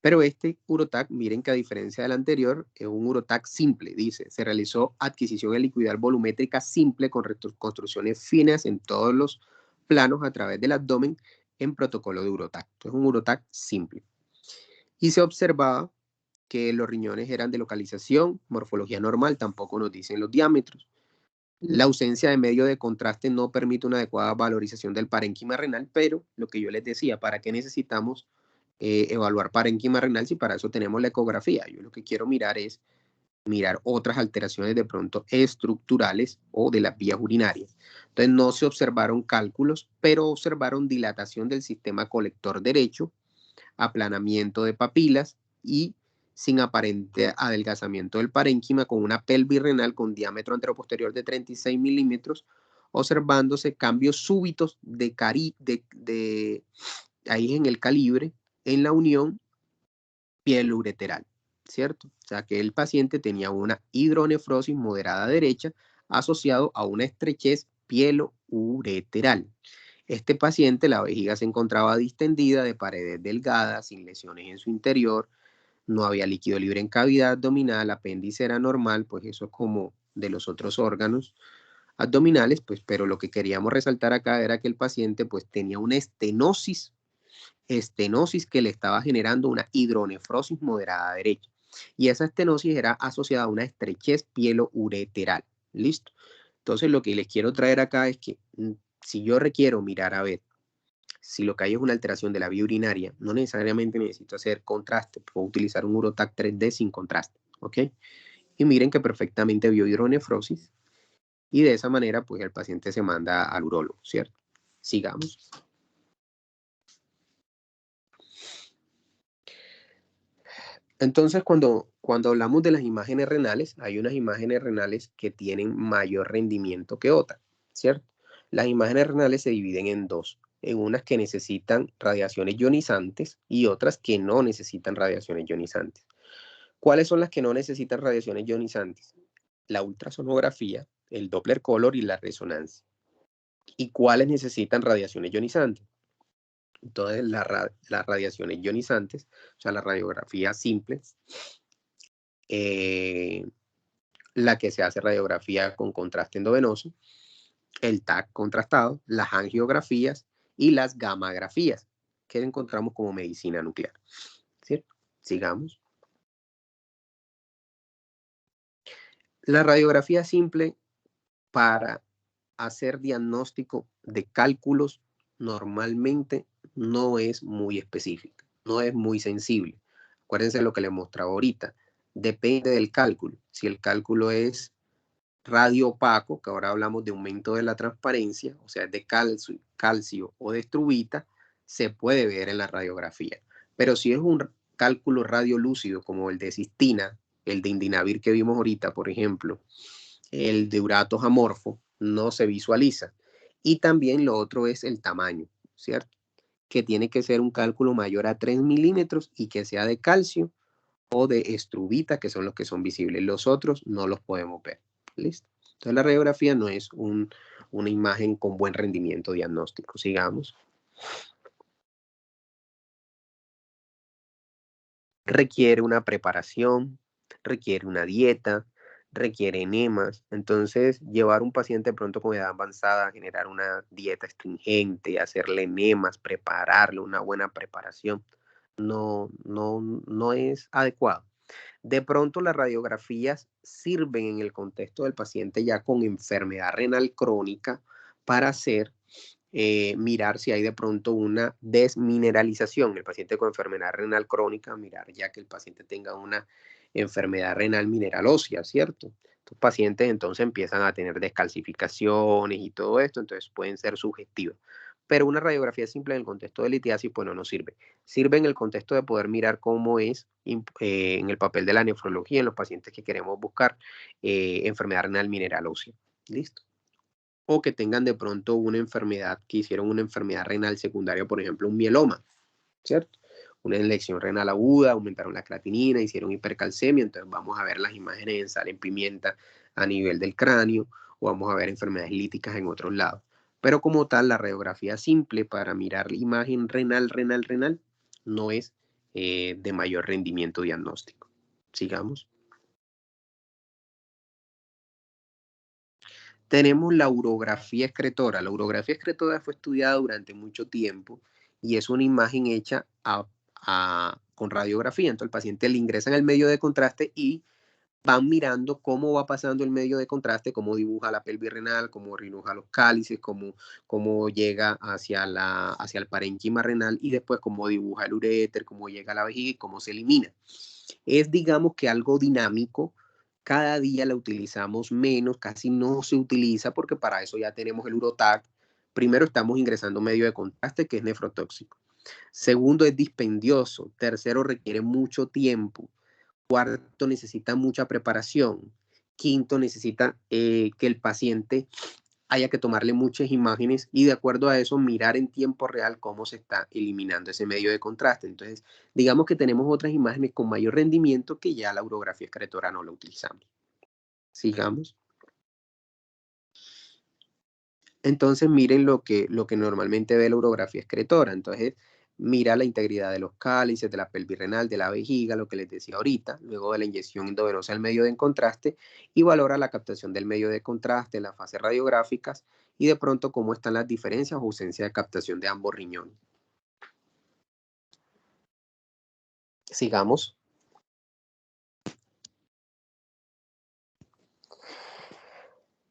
Pero este Urotac, miren que a diferencia del anterior, es un Urotac simple, dice. Se realizó adquisición helicoidal volumétrica simple con reconstrucciones finas en todos los planos a través del abdomen en protocolo de Urotac. Entonces, un Urotac simple. Y se observaba que los riñones eran de localización, morfología normal, tampoco nos dicen los diámetros. La ausencia de medio de contraste no permite una adecuada valorización del parénquima renal, pero lo que yo les decía, ¿para qué necesitamos evaluar parénquima renal si para eso tenemos la ecografía? Yo lo que quiero mirar es mirar otras alteraciones de pronto estructurales o de las vías urinarias. Entonces no se observaron cálculos, pero observaron dilatación del sistema colector derecho, aplanamiento de papilas y sin aparente adelgazamiento del parénquima, con una pelvis renal con diámetro anteroposterior de 36 milímetros, observándose cambios súbitos ahí en el calibre, en la unión pielo-ureteral, ¿cierto? O sea que el paciente tenía una hidronefrosis moderada derecha asociado a una estrechez pielo-ureteral. Este paciente, la vejiga se encontraba distendida, de paredes delgadas, sin lesiones en su interior, no había líquido libre en cavidad abdominal, el apéndice era normal, pues eso es como de los otros órganos abdominales, pues, pero lo que queríamos resaltar acá era que el paciente pues tenía una estenosis que le estaba generando una hidronefrosis moderada derecha. Y esa estenosis era asociada a una estrechez pielo-ureteral. ¿Listo? Entonces lo que les quiero traer acá es que si yo requiero mirar a ver si lo que hay es una alteración de la vía urinaria, no necesariamente necesito hacer contraste, puedo utilizar un Urotac 3D sin contraste, ¿ok? Y miren que perfectamente vio hidronefrosis y de esa manera pues el paciente se manda al urólogo, ¿cierto? Sigamos. Entonces, cuando hablamos de las imágenes renales, hay unas imágenes renales que tienen mayor rendimiento que otras, ¿cierto? Las imágenes renales se dividen en dos, en unas que necesitan radiaciones ionizantes y otras que no necesitan radiaciones ionizantes. ¿Cuáles son las que no necesitan radiaciones ionizantes? La ultrasonografía, el Doppler color y la resonancia. ¿Y cuáles necesitan radiaciones ionizantes? Entonces, las radiaciones ionizantes, o sea, las radiografías simples, la que se hace radiografía con contraste endovenoso, el TAC contrastado, las angiografías y las gammagrafías, que encontramos como medicina nuclear. ¿Cierto? Sigamos. La radiografía simple para hacer diagnóstico de cálculos normalmente no es muy específica, no es muy sensible. Acuérdense lo que les mostraba ahorita. Depende del cálculo. Si el cálculo es radio opaco, que ahora hablamos de aumento de la transparencia, o sea, de calcio o de estrubita, se puede ver en la radiografía. Pero si es un cálculo radiolúcido como el de cistina, el de indinavir que vimos ahorita, por ejemplo, el de uratos amorfo, no se visualiza. Y también lo otro es el tamaño, ¿cierto? Que tiene que ser un cálculo mayor a 3 milímetros y que sea de calcio o de estrubita, que son los que son visibles. Los otros no los podemos ver. ¿Listo? Entonces la radiografía no es una imagen con buen rendimiento diagnóstico. Sigamos. Requiere una preparación, requiere una dieta, requiere enemas. Entonces, llevar un paciente pronto con edad avanzada a generar una dieta astringente, hacerle enemas, prepararle una buena preparación, no es adecuado. De pronto las radiografías sirven en el contexto del paciente ya con enfermedad renal crónica para hacer mirar si hay de pronto una desmineralización. El paciente con enfermedad renal crónica, mirar ya que el paciente tenga una enfermedad renal mineral ósea, ¿cierto? Estos pacientes entonces empiezan a tener descalcificaciones y todo esto, entonces pueden ser sugestivos. Pero una radiografía simple en el contexto de litiasis, pues no sirve. Sirve en el contexto de poder mirar cómo es en el papel de la nefrología en los pacientes que queremos buscar enfermedad renal mineral ósea. ¿Listo? O que tengan de pronto una enfermedad, que hicieron una enfermedad renal secundaria, por ejemplo, un mieloma, ¿cierto? Una elección renal aguda, aumentaron la creatinina, hicieron hipercalcemia, entonces vamos a ver las imágenes en sal en pimienta a nivel del cráneo, o vamos a ver enfermedades líticas en otros lados. Pero como tal, la radiografía simple para mirar la imagen renal no es de mayor rendimiento diagnóstico. Sigamos. Tenemos la urografía excretora. La urografía excretora fue estudiada durante mucho tiempo y es una imagen hecha con radiografía. Entonces el paciente le ingresa en el medio de contraste y van mirando cómo va pasando el medio de contraste, cómo dibuja la pelvis renal, cómo dibuja los cálices, cómo llega hacia el parénquima renal y después cómo dibuja el uréter, cómo llega a la vejiga y cómo se elimina. Es, digamos, que algo dinámico. Cada día la utilizamos menos, casi no se utiliza porque para eso ya tenemos el Urotac. Primero, estamos ingresando medio de contraste que es nefrotóxico. Segundo, es dispendioso. Tercero, requiere mucho tiempo. Cuarto, necesita mucha preparación. Quinto, necesita que el paciente haya que tomarle muchas imágenes y de acuerdo a eso mirar en tiempo real cómo se está eliminando ese medio de contraste. Entonces, digamos que tenemos otras imágenes con mayor rendimiento que ya la urografía excretora no la utilizamos. Sigamos. Entonces, miren lo que normalmente ve la urografía excretora. Entonces, mira la integridad de los cálices, de la pelvis renal, de la vejiga, lo que les decía ahorita, luego de la inyección endovenosa del medio de contraste, y valora la captación del medio de contraste, las fases radiográficas, y de pronto cómo están las diferencias o ausencia de captación de ambos riñones. Sigamos.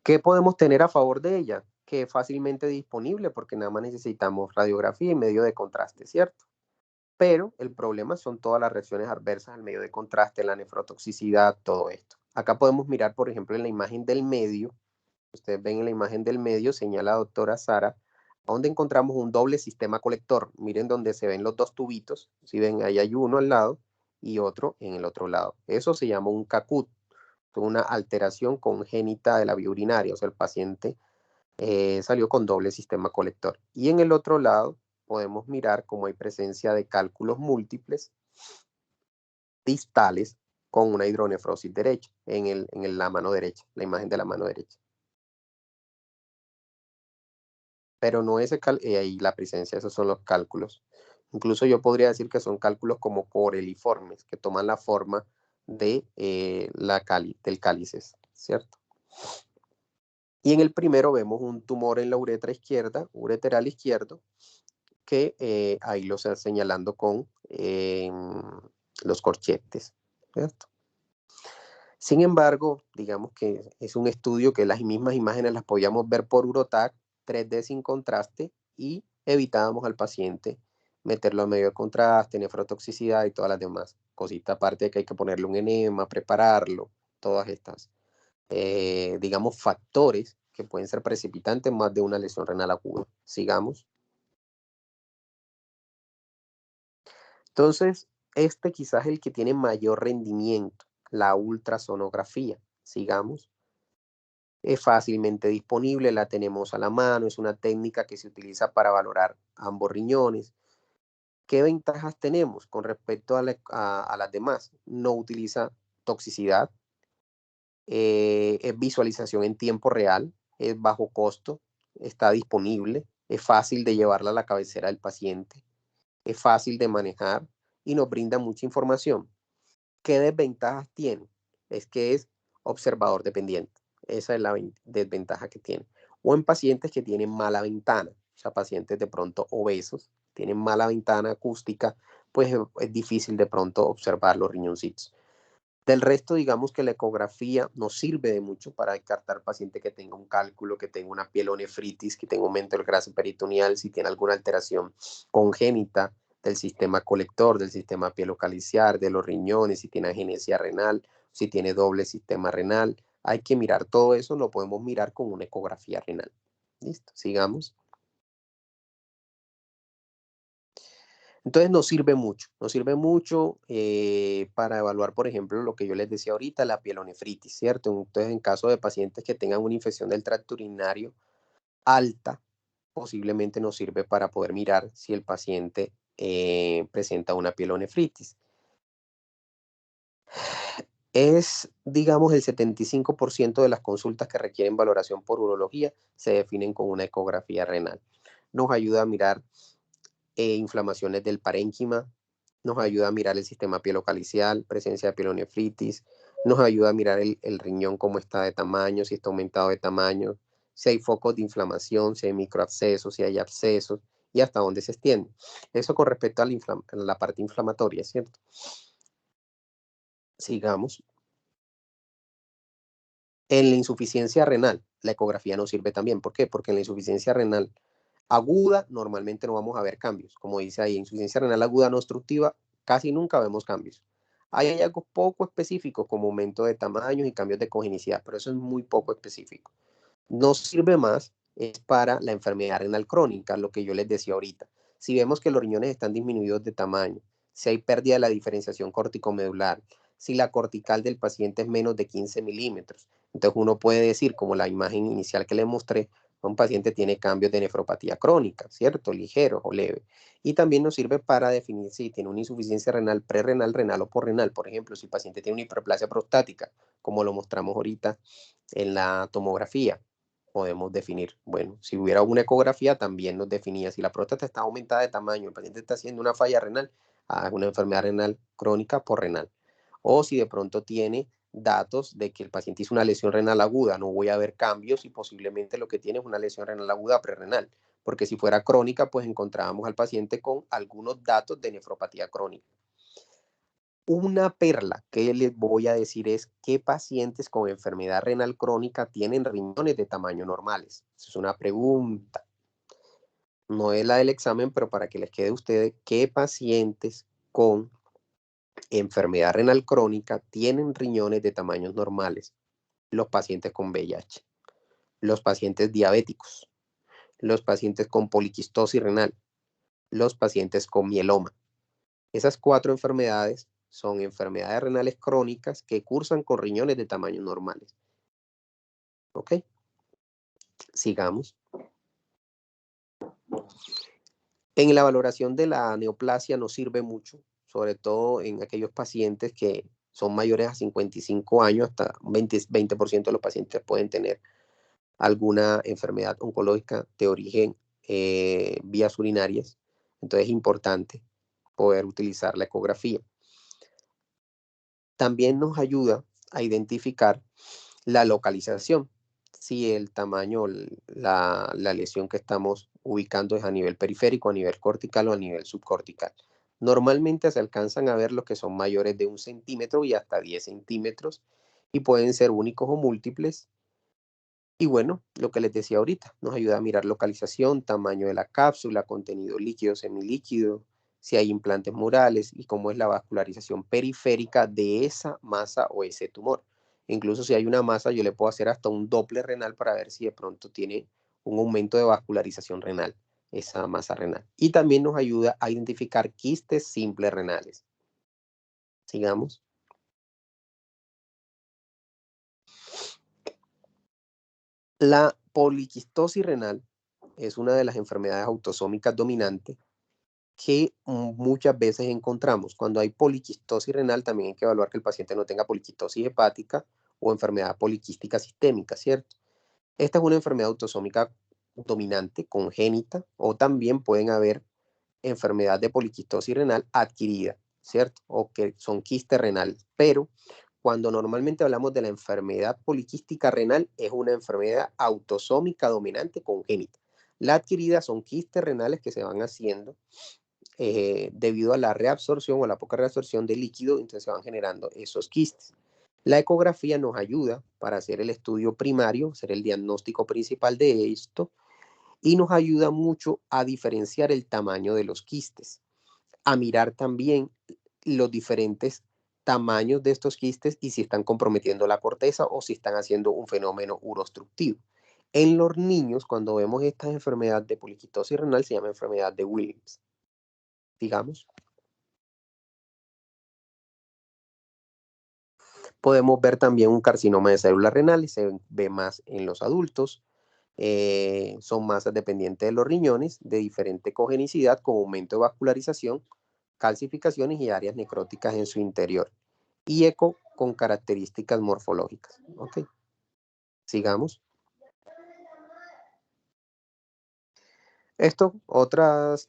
¿Qué podemos tener a favor de ella? Que es fácilmente disponible porque nada más necesitamos radiografía y medio de contraste, ¿cierto? Pero el problema son todas las reacciones adversas al medio de contraste, la nefrotoxicidad, todo esto. Acá podemos mirar, por ejemplo, en la imagen del medio. Ustedes ven en la imagen del medio, señala la doctora Sara, donde encontramos un doble sistema colector. Miren donde se ven los dos tubitos. Si ven, ahí hay uno al lado y otro en el otro lado. Eso se llama un CACUT, una alteración congénita de la vía urinaria. O sea, el paciente salió con doble sistema colector. Y en el otro lado podemos mirar cómo hay presencia de cálculos múltiples distales con una hidronefrosis derecha en la mano derecha, la imagen de la mano derecha. Pero no es ahí la presencia, esos son los cálculos. Incluso yo podría decir que son cálculos como coreliformes, que toman la forma de del cálices. ¿cierto? Y en el primero vemos un tumor en la uretra izquierda, ureteral izquierdo, que ahí lo está señalando con los corchetes, ¿cierto? Sin embargo, digamos que es un estudio que las mismas imágenes las podíamos ver por Urotac, 3D sin contraste, y evitábamos al paciente meterlo a medio de contraste, nefrotoxicidad y todas las demás cositas, aparte de que hay que ponerle un enema, prepararlo, todas estas, digamos, factores que pueden ser precipitantes más de una lesión renal aguda. Sigamos. Entonces, este quizás es el que tiene mayor rendimiento, la ultrasonografía. Sigamos. Es fácilmente disponible, la tenemos a la mano, es una técnica que se utiliza para valorar ambos riñones. ¿Qué ventajas tenemos con respecto a las demás? No utiliza toxicidad, es visualización en tiempo real, es bajo costo, está disponible, es fácil de llevarla a la cabecera del paciente, es fácil de manejar y nos brinda mucha información. ¿Qué desventajas tiene? Es que es observador dependiente. Esa es la desventaja que tiene. O en pacientes que tienen mala ventana, o sea, pacientes de pronto obesos, tienen mala ventana acústica, pues es difícil de pronto observar los riñoncitos. Del resto, digamos que la ecografía nos sirve de mucho para descartar paciente que tenga un cálculo, que tenga una pielonefritis, que tenga aumento del grasa peritoneal, si tiene alguna alteración congénita del sistema colector, del sistema pielocaliciar, de los riñones, si tiene agenesia renal, si tiene doble sistema renal. Hay que mirar todo eso, lo podemos mirar con una ecografía renal. Listo, sigamos. Entonces nos sirve mucho para evaluar, por ejemplo, lo que yo les decía ahorita, la pielonefritis, ¿cierto? Entonces, en caso de pacientes que tengan una infección del tracto urinario alta, posiblemente nos sirve para poder mirar si el paciente presenta una pielonefritis. Es, digamos, el 75% de las consultas que requieren valoración por urología se definen con una ecografía renal. Nos ayuda a mirar inflamaciones del parénquima, nos ayuda a mirar el sistema pielocalicial, presencia de pielonefritis, nos ayuda a mirar el riñón cómo está de tamaño, si está aumentado de tamaño, si hay focos de inflamación, si hay microabscesos, si hay abscesos y hasta dónde se extiende. Eso con respecto a la parte inflamatoria, ¿cierto? Sigamos. En la insuficiencia renal, la ecografía nos sirve también. ¿Por qué? Porque en la insuficiencia renal aguda normalmente no vamos a ver cambios. Como dice ahí, insuficiencia renal aguda no obstructiva, casi nunca vemos cambios. Hay algo poco específico como aumento de tamaños y cambios de congenicidad, pero eso es muy poco específico. Nos sirve más es para la enfermedad renal crónica, lo que yo les decía ahorita. Si vemos que los riñones están disminuidos de tamaño, si hay pérdida de la diferenciación corticomedular, si la cortical del paciente es menos de 15 milímetros, entonces uno puede decir, como la imagen inicial que le mostré, un paciente tiene cambios de nefropatía crónica, ¿cierto? Ligero o leve. Y también nos sirve para definir si tiene una insuficiencia renal, prerrenal, renal o porrenal. Por ejemplo, si el paciente tiene una hiperplasia prostática, como lo mostramos ahorita en la tomografía, podemos definir, bueno, si hubiera una ecografía también nos definía si la próstata está aumentada de tamaño, el paciente está haciendo una falla renal, una enfermedad renal crónica porrenal. O si de pronto tiene datos de que el paciente hizo una lesión renal aguda, no voy a ver cambios y posiblemente lo que tiene es una lesión renal aguda prerrenal, porque si fuera crónica, pues encontrábamos al paciente con algunos datos de nefropatía crónica. Una perla que les voy a decir es qué pacientes con enfermedad renal crónica tienen riñones de tamaño normales. Esa es una pregunta. No es la del examen, pero para que les quede a ustedes, ¿qué pacientes con enfermedad renal crónica tienen riñones de tamaños normales? Los pacientes con VIH, los pacientes diabéticos, los pacientes con poliquistosis renal, los pacientes con mieloma. Esas 4 enfermedades son enfermedades renales crónicas que cursan con riñones de tamaño normales. ¿Ok? Sigamos. En la valoración de la neoplasia nos sirve mucho, sobre todo en aquellos pacientes que son mayores a 55 años, hasta 20% de los pacientes pueden tener alguna enfermedad oncológica de origen vías urinarias. Entonces es importante poder utilizar la ecografía. También nos ayuda a identificar La localización, si el tamaño, la lesión que estamos ubicando es a nivel periférico, a nivel cortical o a nivel subcortical. Normalmente se alcanzan a ver los que son mayores de 1 centímetro y hasta 10 centímetros y pueden ser únicos o múltiples. Y bueno, lo que les decía ahorita, nos ayuda a mirar localización, tamaño de la cápsula, contenido líquido, semilíquido, si hay implantes murales y cómo es la vascularización periférica de esa masa o ese tumor. Incluso si hay una masa, yo le puedo hacer hasta un Doppler renal para ver si de pronto tiene un aumento de vascularización renal, esa masa renal. Y también nos ayuda a identificar quistes simples renales. Sigamos. La poliquistosis renal es una de las enfermedades autosómicas dominantes que muchas veces encontramos. Cuando hay poliquistosis renal, también hay que evaluar que el paciente no tenga poliquistosis hepática o enfermedad poliquística sistémica, ¿cierto? Esta es una enfermedad autosómica dominante, congénita, o también pueden haber enfermedad de poliquistosis renal adquirida, ¿cierto? O que son quistes renales. Pero cuando normalmente hablamos de la enfermedad poliquística renal, es una enfermedad autosómica dominante congénita. La adquirida son quistes renales que se van haciendo debido a la reabsorción o la poca reabsorción de líquido, entonces se van generando esos quistes. La ecografía nos ayuda para hacer el estudio primario, hacer el diagnóstico principal de esto, y nos ayuda mucho a diferenciar el tamaño de los quistes, a mirar también los diferentes tamaños de estos quistes y si están comprometiendo la corteza o si están haciendo un fenómeno uroobstructivo. En los niños, cuando vemos esta enfermedad de poliquistosis renal, se llama enfermedad de Williams. Digamos. Podemos ver también un carcinoma de células renales, se ve más en los adultos. Son masas dependientes de los riñones, de diferente cogenicidad, con aumento de vascularización, calcificaciones y áreas necróticas en su interior. Y eco con características morfológicas. Ok. Sigamos. Otros,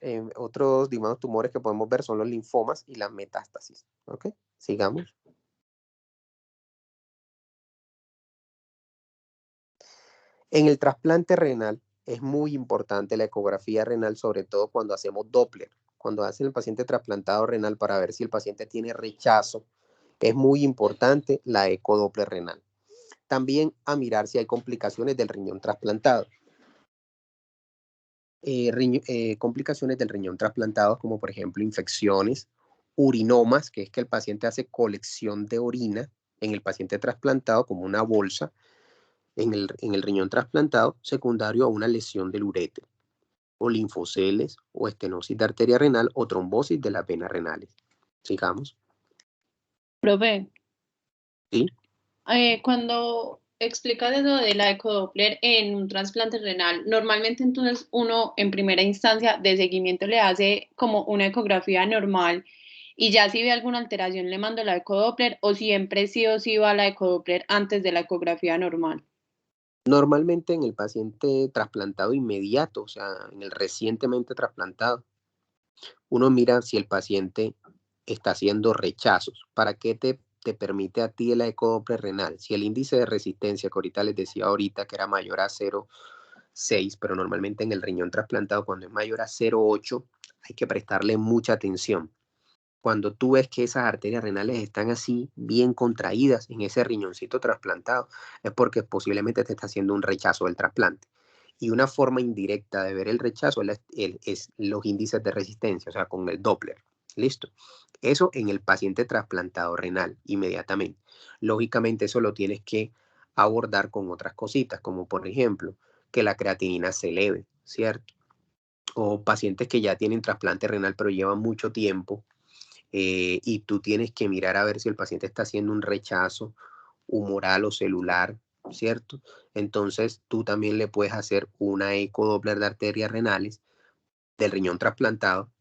digamos, tumores que podemos ver son los linfomas y las metástasis. Ok. Sigamos. En el trasplante renal es muy importante la ecografía renal, sobre todo cuando hacemos Doppler. Cuando hacen el paciente trasplantado renal para ver si el paciente tiene rechazo, es muy importante la ecodoppler renal. También a mirar si hay complicaciones del riñón trasplantado. Complicaciones del riñón trasplantado como por ejemplo infecciones, urinomas, que es que el paciente hace colección de orina en el paciente trasplantado como una bolsa, en el riñón trasplantado, secundario a una lesión del uréter, o linfoceles, o estenosis de arteria renal, o trombosis de las venas renales. Sigamos. Profe. Sí. Cuando explicas eso de la ecodoppler en un trasplante renal, normalmente entonces uno en primera instancia de seguimiento le hace como una ecografía normal y ya si ve alguna alteración le mando la ecodoppler o siempre sí o sí va la ecodoppler antes de la ecografía normal. Normalmente en el paciente trasplantado inmediato, o sea, en el recientemente trasplantado, uno mira si el paciente está haciendo rechazos. ¿Para qué te permite a ti la ecodoppler renal? Si el índice de resistencia, que ahorita les decía que era mayor a 0,6, pero normalmente en el riñón trasplantado cuando es mayor a 0,8 hay que prestarle mucha atención. Cuando tú ves que esas arterias renales están así bien contraídas en ese riñoncito trasplantado, es porque posiblemente te está haciendo un rechazo del trasplante. Y una forma indirecta de ver el rechazo es los índices de resistencia, o sea, con el Doppler. ¿Listo? Eso en el paciente trasplantado renal, inmediatamente. Lógicamente eso lo tienes que abordar con otras cositas, como por ejemplo, que la creatinina se eleve, ¿cierto? O pacientes que ya tienen trasplante renal pero llevan mucho tiempo, y tú tienes que mirar a ver si el paciente está haciendo un rechazo humoral o celular, ¿cierto? Entonces tú también le puedes hacer una ecodoppler de arterias renales del riñón trasplantado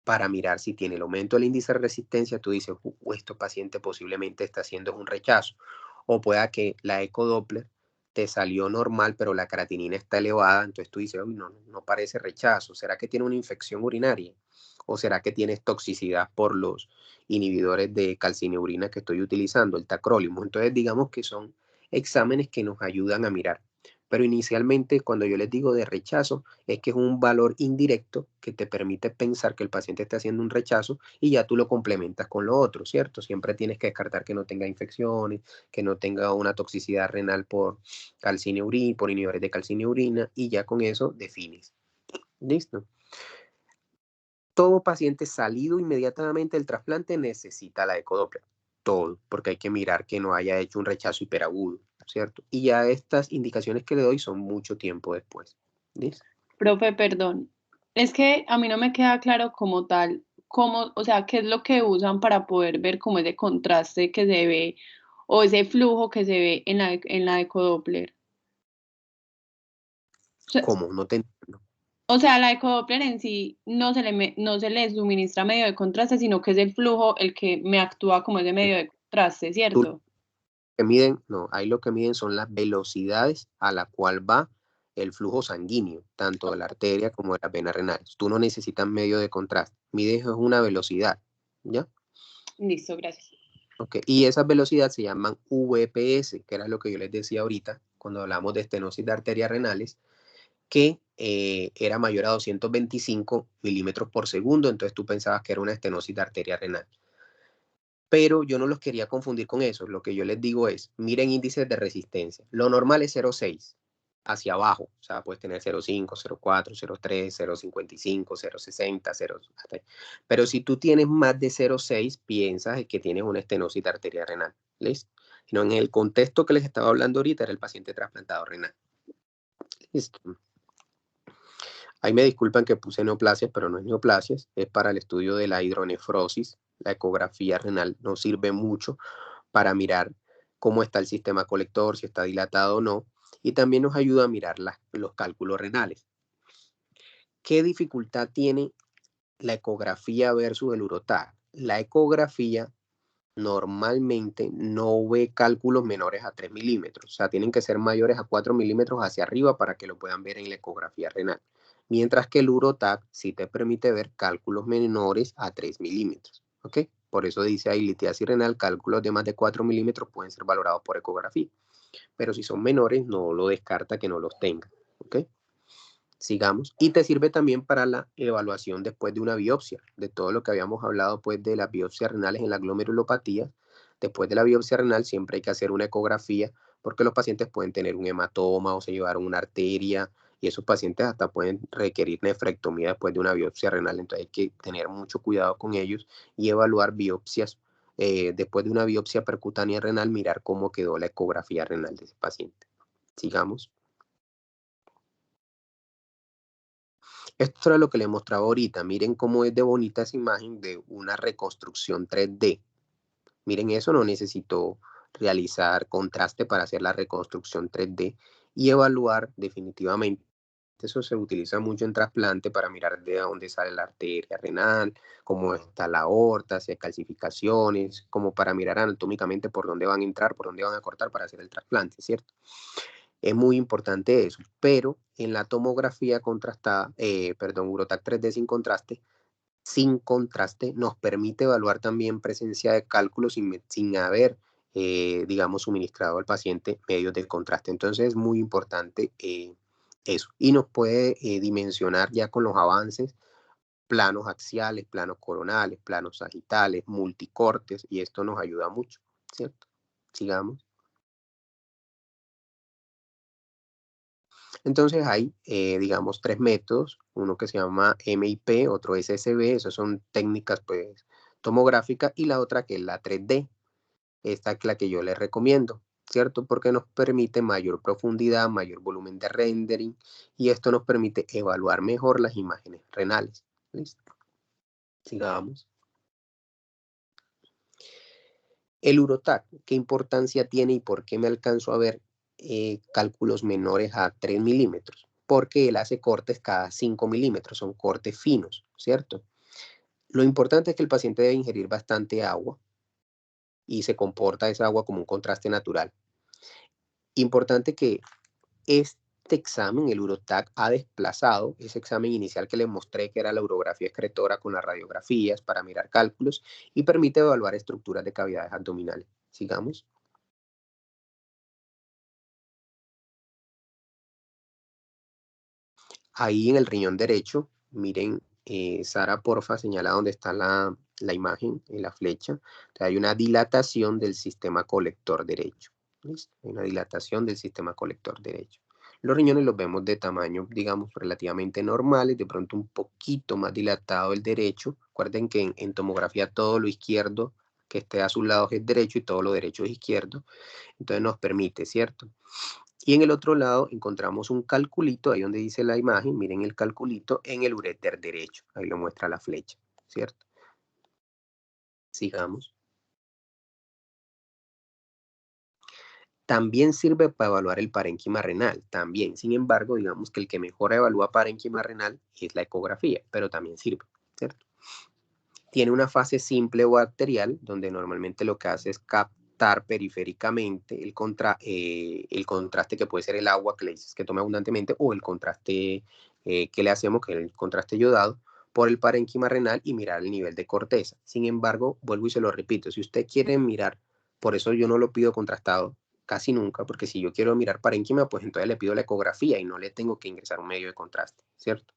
para mirar si tiene el aumento del índice de resistencia. Tú dices, este paciente posiblemente está haciendo un rechazo. O pueda que la ecodoppler te salió normal, pero la creatinina está elevada, entonces tú dices, no parece rechazo. ¿Será que tiene una infección urinaria? ¿O será que tienes toxicidad por los inhibidores de calcineurina que estoy utilizando, el tacrolimus? Entonces digamos que son exámenes que nos ayudan a mirar. Pero inicialmente, cuando yo les digo de rechazo, es que es un valor indirecto que te permite pensar que el paciente está haciendo un rechazo y ya tú lo complementas con lo otro, ¿cierto? Siempre tienes que descartar que no tenga infecciones, que no tenga una toxicidad renal por calcineurina, por inhibidores de calcineurina, y ya con eso defines. ¿Listo? Todo paciente salido inmediatamente del trasplante necesita la ecodoppler. Todo, porque hay que mirar que no haya hecho un rechazo hiperagudo, ¿cierto? Y ya estas indicaciones que le doy son mucho tiempo después. ¿Listo? Profe, perdón. Es que a mí no me queda claro como tal, cómo, o sea, qué es lo que usan para poder ver cómo ese contraste que se ve o ese flujo que se ve en la ecodoppler. ¿Cómo? No te entiendo. O sea, la ecodoppler en sí no se le suministra medio de contraste, sino que es el flujo el que me actúa como ese medio de contraste, Tú ¿cierto? que miden, no, ahí lo que miden son las velocidades a la cual va el flujo sanguíneo, tanto de la arteria como de las venas renales. Tú no necesitas medio de contraste, mides una velocidad, ¿ya? Listo, gracias. Okay. Y esas velocidades se llaman VPS, que era lo que yo les decía ahorita cuando hablamos de estenosis de arterias renales, que era mayor a 225 milímetros por segundo, entonces tú pensabas que era una estenosis de arteria renal. Pero yo no los quería confundir con eso. Lo que yo les digo es, miren índices de resistencia. Lo normal es 0,6 hacia abajo. O sea, puedes tener 0,5, 0,4, 0,3, 0,55, 0,60, 0, hasta ahí. Pero si tú tienes más de 0,6, piensas que tienes una estenosis de arteria renal. ¿Listo? No, en el contexto que les estaba hablando ahorita era el paciente trasplantado renal. Listo. Ahí me disculpan que puse neoplasias, pero no es neoplasias, es para el estudio de la hidronefrosis. La ecografía renal nos sirve mucho para mirar cómo está el sistema colector, si está dilatado o no, y también nos ayuda a mirar los cálculos renales. ¿Qué dificultad tiene la ecografía versus el uroTAC? La ecografía normalmente no ve cálculos menores a 3 milímetros, o sea, tienen que ser mayores a 4 milímetros hacia arriba para que lo puedan ver en la ecografía renal, mientras que el uroTAC sí te permite ver cálculos menores a 3 milímetros, ¿ok? Por eso dice ahí litiasis renal, cálculos de más de 4 milímetros pueden ser valorados por ecografía, pero si son menores no lo descarta que no los tenga, ¿ok? Sigamos. Y te sirve también para la evaluación después de una biopsia, de todo lo que habíamos hablado pues de las biopsias renales en la glomerulopatía. Después de la biopsia renal siempre hay que hacer una ecografía porque los pacientes pueden tener un hematoma o se llevaron una arteria y esos pacientes hasta pueden requerir nefrectomía después de una biopsia renal. Entonces hay que tener mucho cuidado con ellos y evaluar biopsias. Después de una biopsia percutánea renal, mirar cómo quedó la ecografía renal de ese paciente. Sigamos. Esto era lo que les mostraba ahorita. Miren cómo es de bonita esa imagen de una reconstrucción 3D. Miren eso, no necesito realizar contraste para hacer la reconstrucción 3D y evaluar definitivamente. Eso se utiliza mucho en trasplante para mirar de dónde sale la arteria renal, cómo está la aorta, si hay calcificaciones, como para mirar anatómicamente por dónde van a entrar, por dónde van a cortar para hacer el trasplante, ¿cierto? Es muy importante eso, pero en la tomografía contrastada, uroTAC 3D sin contraste, nos permite evaluar también presencia de cálculos sin haber, digamos, suministrado al paciente medios de contraste. Entonces es muy importante eso. Y nos puede dimensionar ya con los avances planos axiales, planos coronales, planos sagitales, multicortes, y esto nos ayuda mucho, ¿cierto? Sigamos. Entonces hay, digamos, 3 métodos, uno que se llama MIP, otro SSB, esas son técnicas pues tomográficas, y la otra que es la 3D, esta es la que yo les recomiendo, ¿cierto? Porque nos permite mayor profundidad, mayor volumen de rendering, y esto nos permite evaluar mejor las imágenes renales. ¿Listo? Sigamos. El uroTAC, ¿qué importancia tiene y por qué me alcanzo a ver cálculos menores a 3 milímetros? Porque él hace cortes cada 5 milímetros, son cortes finos, ¿cierto? Lo importante es que el paciente debe ingerir bastante agua y se comporta esa agua como un contraste natural. Importante que este examen, el uroTAC, ha desplazado ese examen inicial que les mostré, que era la urografía excretora con las radiografías para mirar cálculos y permite evaluar estructuras de cavidades abdominales. Sigamos. Ahí en el riñón derecho, miren, Sara, porfa, señala dónde está la imagen, en la flecha. Entonces, hay una dilatación del sistema colector derecho. ¿Listo? Hay una dilatación del sistema colector derecho. Los riñones los vemos de tamaño, digamos, relativamente normales, de pronto un poquito más dilatado el derecho. Recuerden que en tomografía todo lo izquierdo que esté a su lado es derecho y todo lo derecho es izquierdo. Entonces nos permite, ¿cierto? Y en el otro lado encontramos un calculito, ahí donde dice la imagen, miren el calculito en el uréter derecho, ahí lo muestra la flecha, ¿cierto? Sigamos. También sirve para evaluar el parénquima renal, también. Sin embargo, digamos que el que mejor evalúa parénquima renal es la ecografía, pero también sirve, ¿cierto? Tiene una fase simple o bacterial, donde normalmente lo que hace es captar periféricamente el contraste que puede ser el agua que le dices que tome abundantemente o el contraste que le hacemos, que es el contraste yodado, por el parénquima renal y mirar el nivel de corteza. Sin embargo, vuelvo y se lo repito, si usted quiere mirar, por eso yo no lo pido contrastado casi nunca, porque si yo quiero mirar parénquima, pues entonces le pido la ecografía y no le tengo que ingresar un medio de contraste, ¿cierto?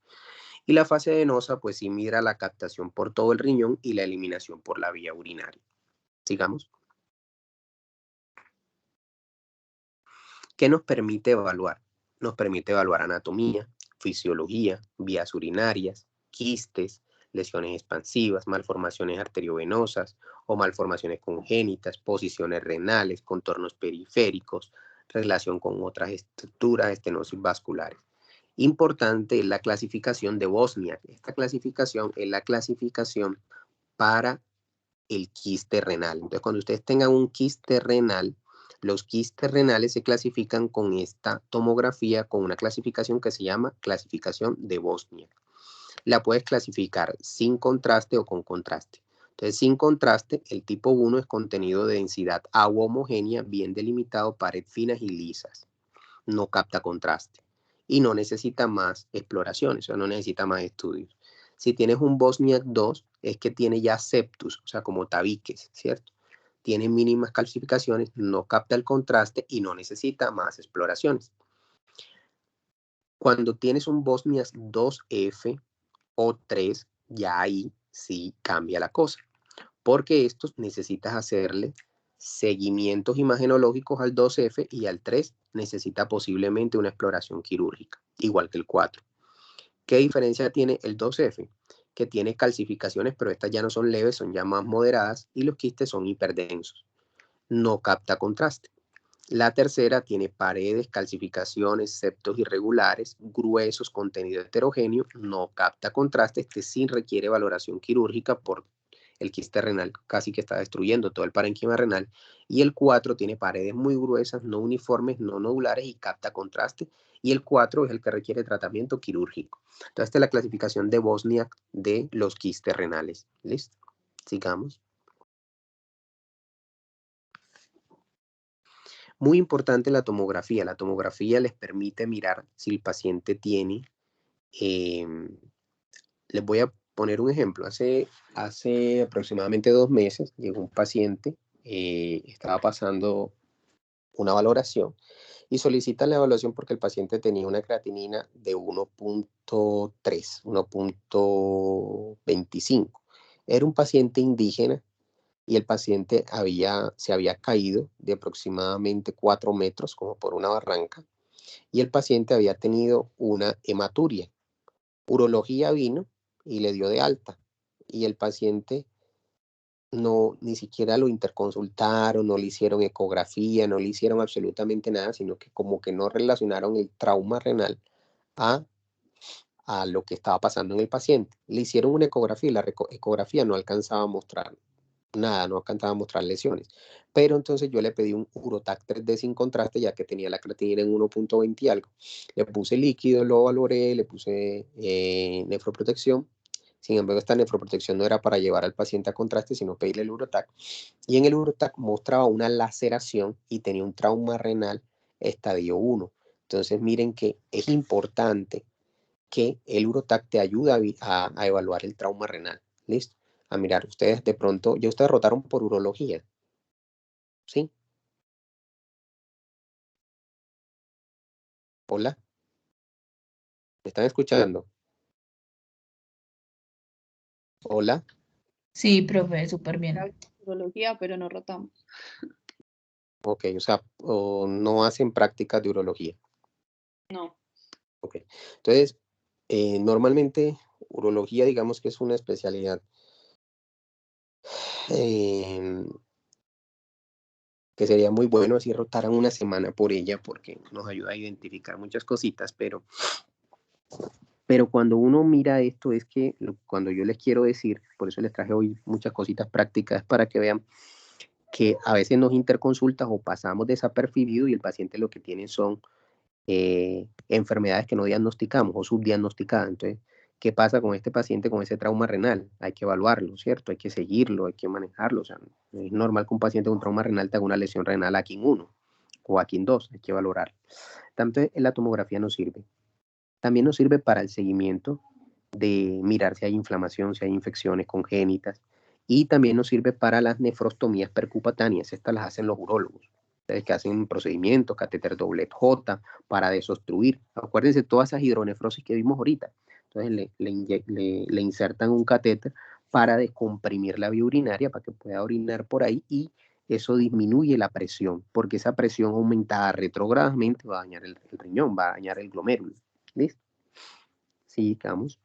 Y la fase venosa, pues sí mira la captación por todo el riñón y la eliminación por la vía urinaria. Sigamos. ¿Qué nos permite evaluar? Nos permite evaluar anatomía, fisiología, vías urinarias, quistes, lesiones expansivas, malformaciones arteriovenosas o malformaciones congénitas, posiciones renales, contornos periféricos, relación con otras estructuras, estenosis vasculares. Importante es la clasificación de Bosniak. Esta clasificación es la clasificación para el quiste renal. Entonces, cuando ustedes tengan un quiste renal, los quistes renales se clasifican con esta tomografía, con una clasificación que se llama clasificación de Bosniak. La puedes clasificar sin contraste o con contraste. Entonces, sin contraste, el tipo 1 es contenido de densidad agua homogénea, bien delimitado, pared finas y lisas. No capta contraste y no necesita más exploraciones, o no necesita más estudios. Si tienes un Bosniak 2, es que tiene ya septus, o sea, como tabiques, ¿cierto? Tiene mínimas calcificaciones, no capta el contraste y no necesita más exploraciones. Cuando tienes un Bosniak 2F o 3, ya ahí sí cambia la cosa, porque estos necesitas hacerle seguimientos imagenológicos al 2F y al 3 necesita posiblemente una exploración quirúrgica, igual que el 4. ¿Qué diferencia tiene el 2F? Que tiene calcificaciones, pero estas ya no son leves, son ya más moderadas y los quistes son hiperdensos. No capta contraste. La tercera tiene paredes, calcificaciones, septos irregulares, gruesos, contenido heterogéneo, no capta contraste, este sí requiere valoración quirúrgica por el quiste renal casi que está destruyendo todo el parénquima renal, y el 4 tiene paredes muy gruesas, no uniformes, no nodulares y capta contraste, y el 4 es el que requiere tratamiento quirúrgico. Entonces, esta es la clasificación de Bosniak de los quistes renales. ¿Listo? Sigamos. Muy importante la tomografía. La tomografía les permite mirar si el paciente tiene, les voy a poner un ejemplo. Hace aproximadamente 2 meses llegó un paciente, estaba pasando una valoración y solicitan la evaluación porque el paciente tenía una creatinina de 1.3, 1.25. Era un paciente indígena y el paciente se había caído de aproximadamente 4 metros, como por una barranca, y el paciente había tenido una hematuria. Urología vino y le dio de alta, y el paciente no, ni siquiera lo interconsultaron, no le hicieron ecografía, no le hicieron absolutamente nada, sino que como que no relacionaron el trauma renal a lo que estaba pasando en el paciente. Le hicieron una ecografía y la ecografía no alcanzaba a mostrar nada, no alcanzaba a mostrar lesiones. Pero entonces yo le pedí un Urotac 3D sin contraste, ya que tenía la creatinina en 1.20 y algo. Le puse líquido, lo valoré, le puse nefroprotección. Sin embargo, esta nefroprotección no era para llevar al paciente a contraste, sino pedirle el Urotac. Y en el Urotac mostraba una laceración y tenía un trauma renal estadio 1. Entonces miren que es importante que el Urotac te ayuda a evaluar el trauma renal. ¿Listo? A mirar, ustedes de pronto, ya ustedes rotaron por urología, ¿sí? Hola. ¿Me están escuchando? Hola. Sí, profe, súper bien. Urología, pero no rotamos. Ok, o sea, o no hacen prácticas de urología. No. Ok, entonces, normalmente urología, digamos que es una especialidad que sería muy bueno si rotaran una semana por ella porque nos ayuda a identificar muchas cositas, pero cuando uno mira esto es que cuando yo les quiero decir, por eso les traje hoy muchas cositas prácticas para que vean que a veces nos interconsultas o pasamos desapercibido y el paciente lo que tiene son enfermedades que no diagnosticamos o subdiagnosticadas. Entonces, ¿qué pasa con este paciente con ese trauma renal? Hay que evaluarlo, ¿cierto? Hay que seguirlo, hay que manejarlo. O sea, es normal que un paciente con trauma renal tenga una lesión renal aquí en 1 o aquí en 2, hay que valorarlo. Tanto en la tomografía nos sirve. También nos sirve para el seguimiento de mirar si hay inflamación, si hay infecciones congénitas. Y también nos sirve para las nefrostomías percutáneas. Estas las hacen los urólogos. Ustedes que hacen procedimientos, catéter doble J, para desobstruir. Acuérdense todas esas hidronefrosis que vimos ahorita. Entonces le insertan un catéter para descomprimir la vía urinaria para que pueda orinar por ahí y eso disminuye la presión, porque esa presión aumentada retrogradamente va a dañar el riñón, va a dañar el glomérulo. ¿Listo? Sigamos.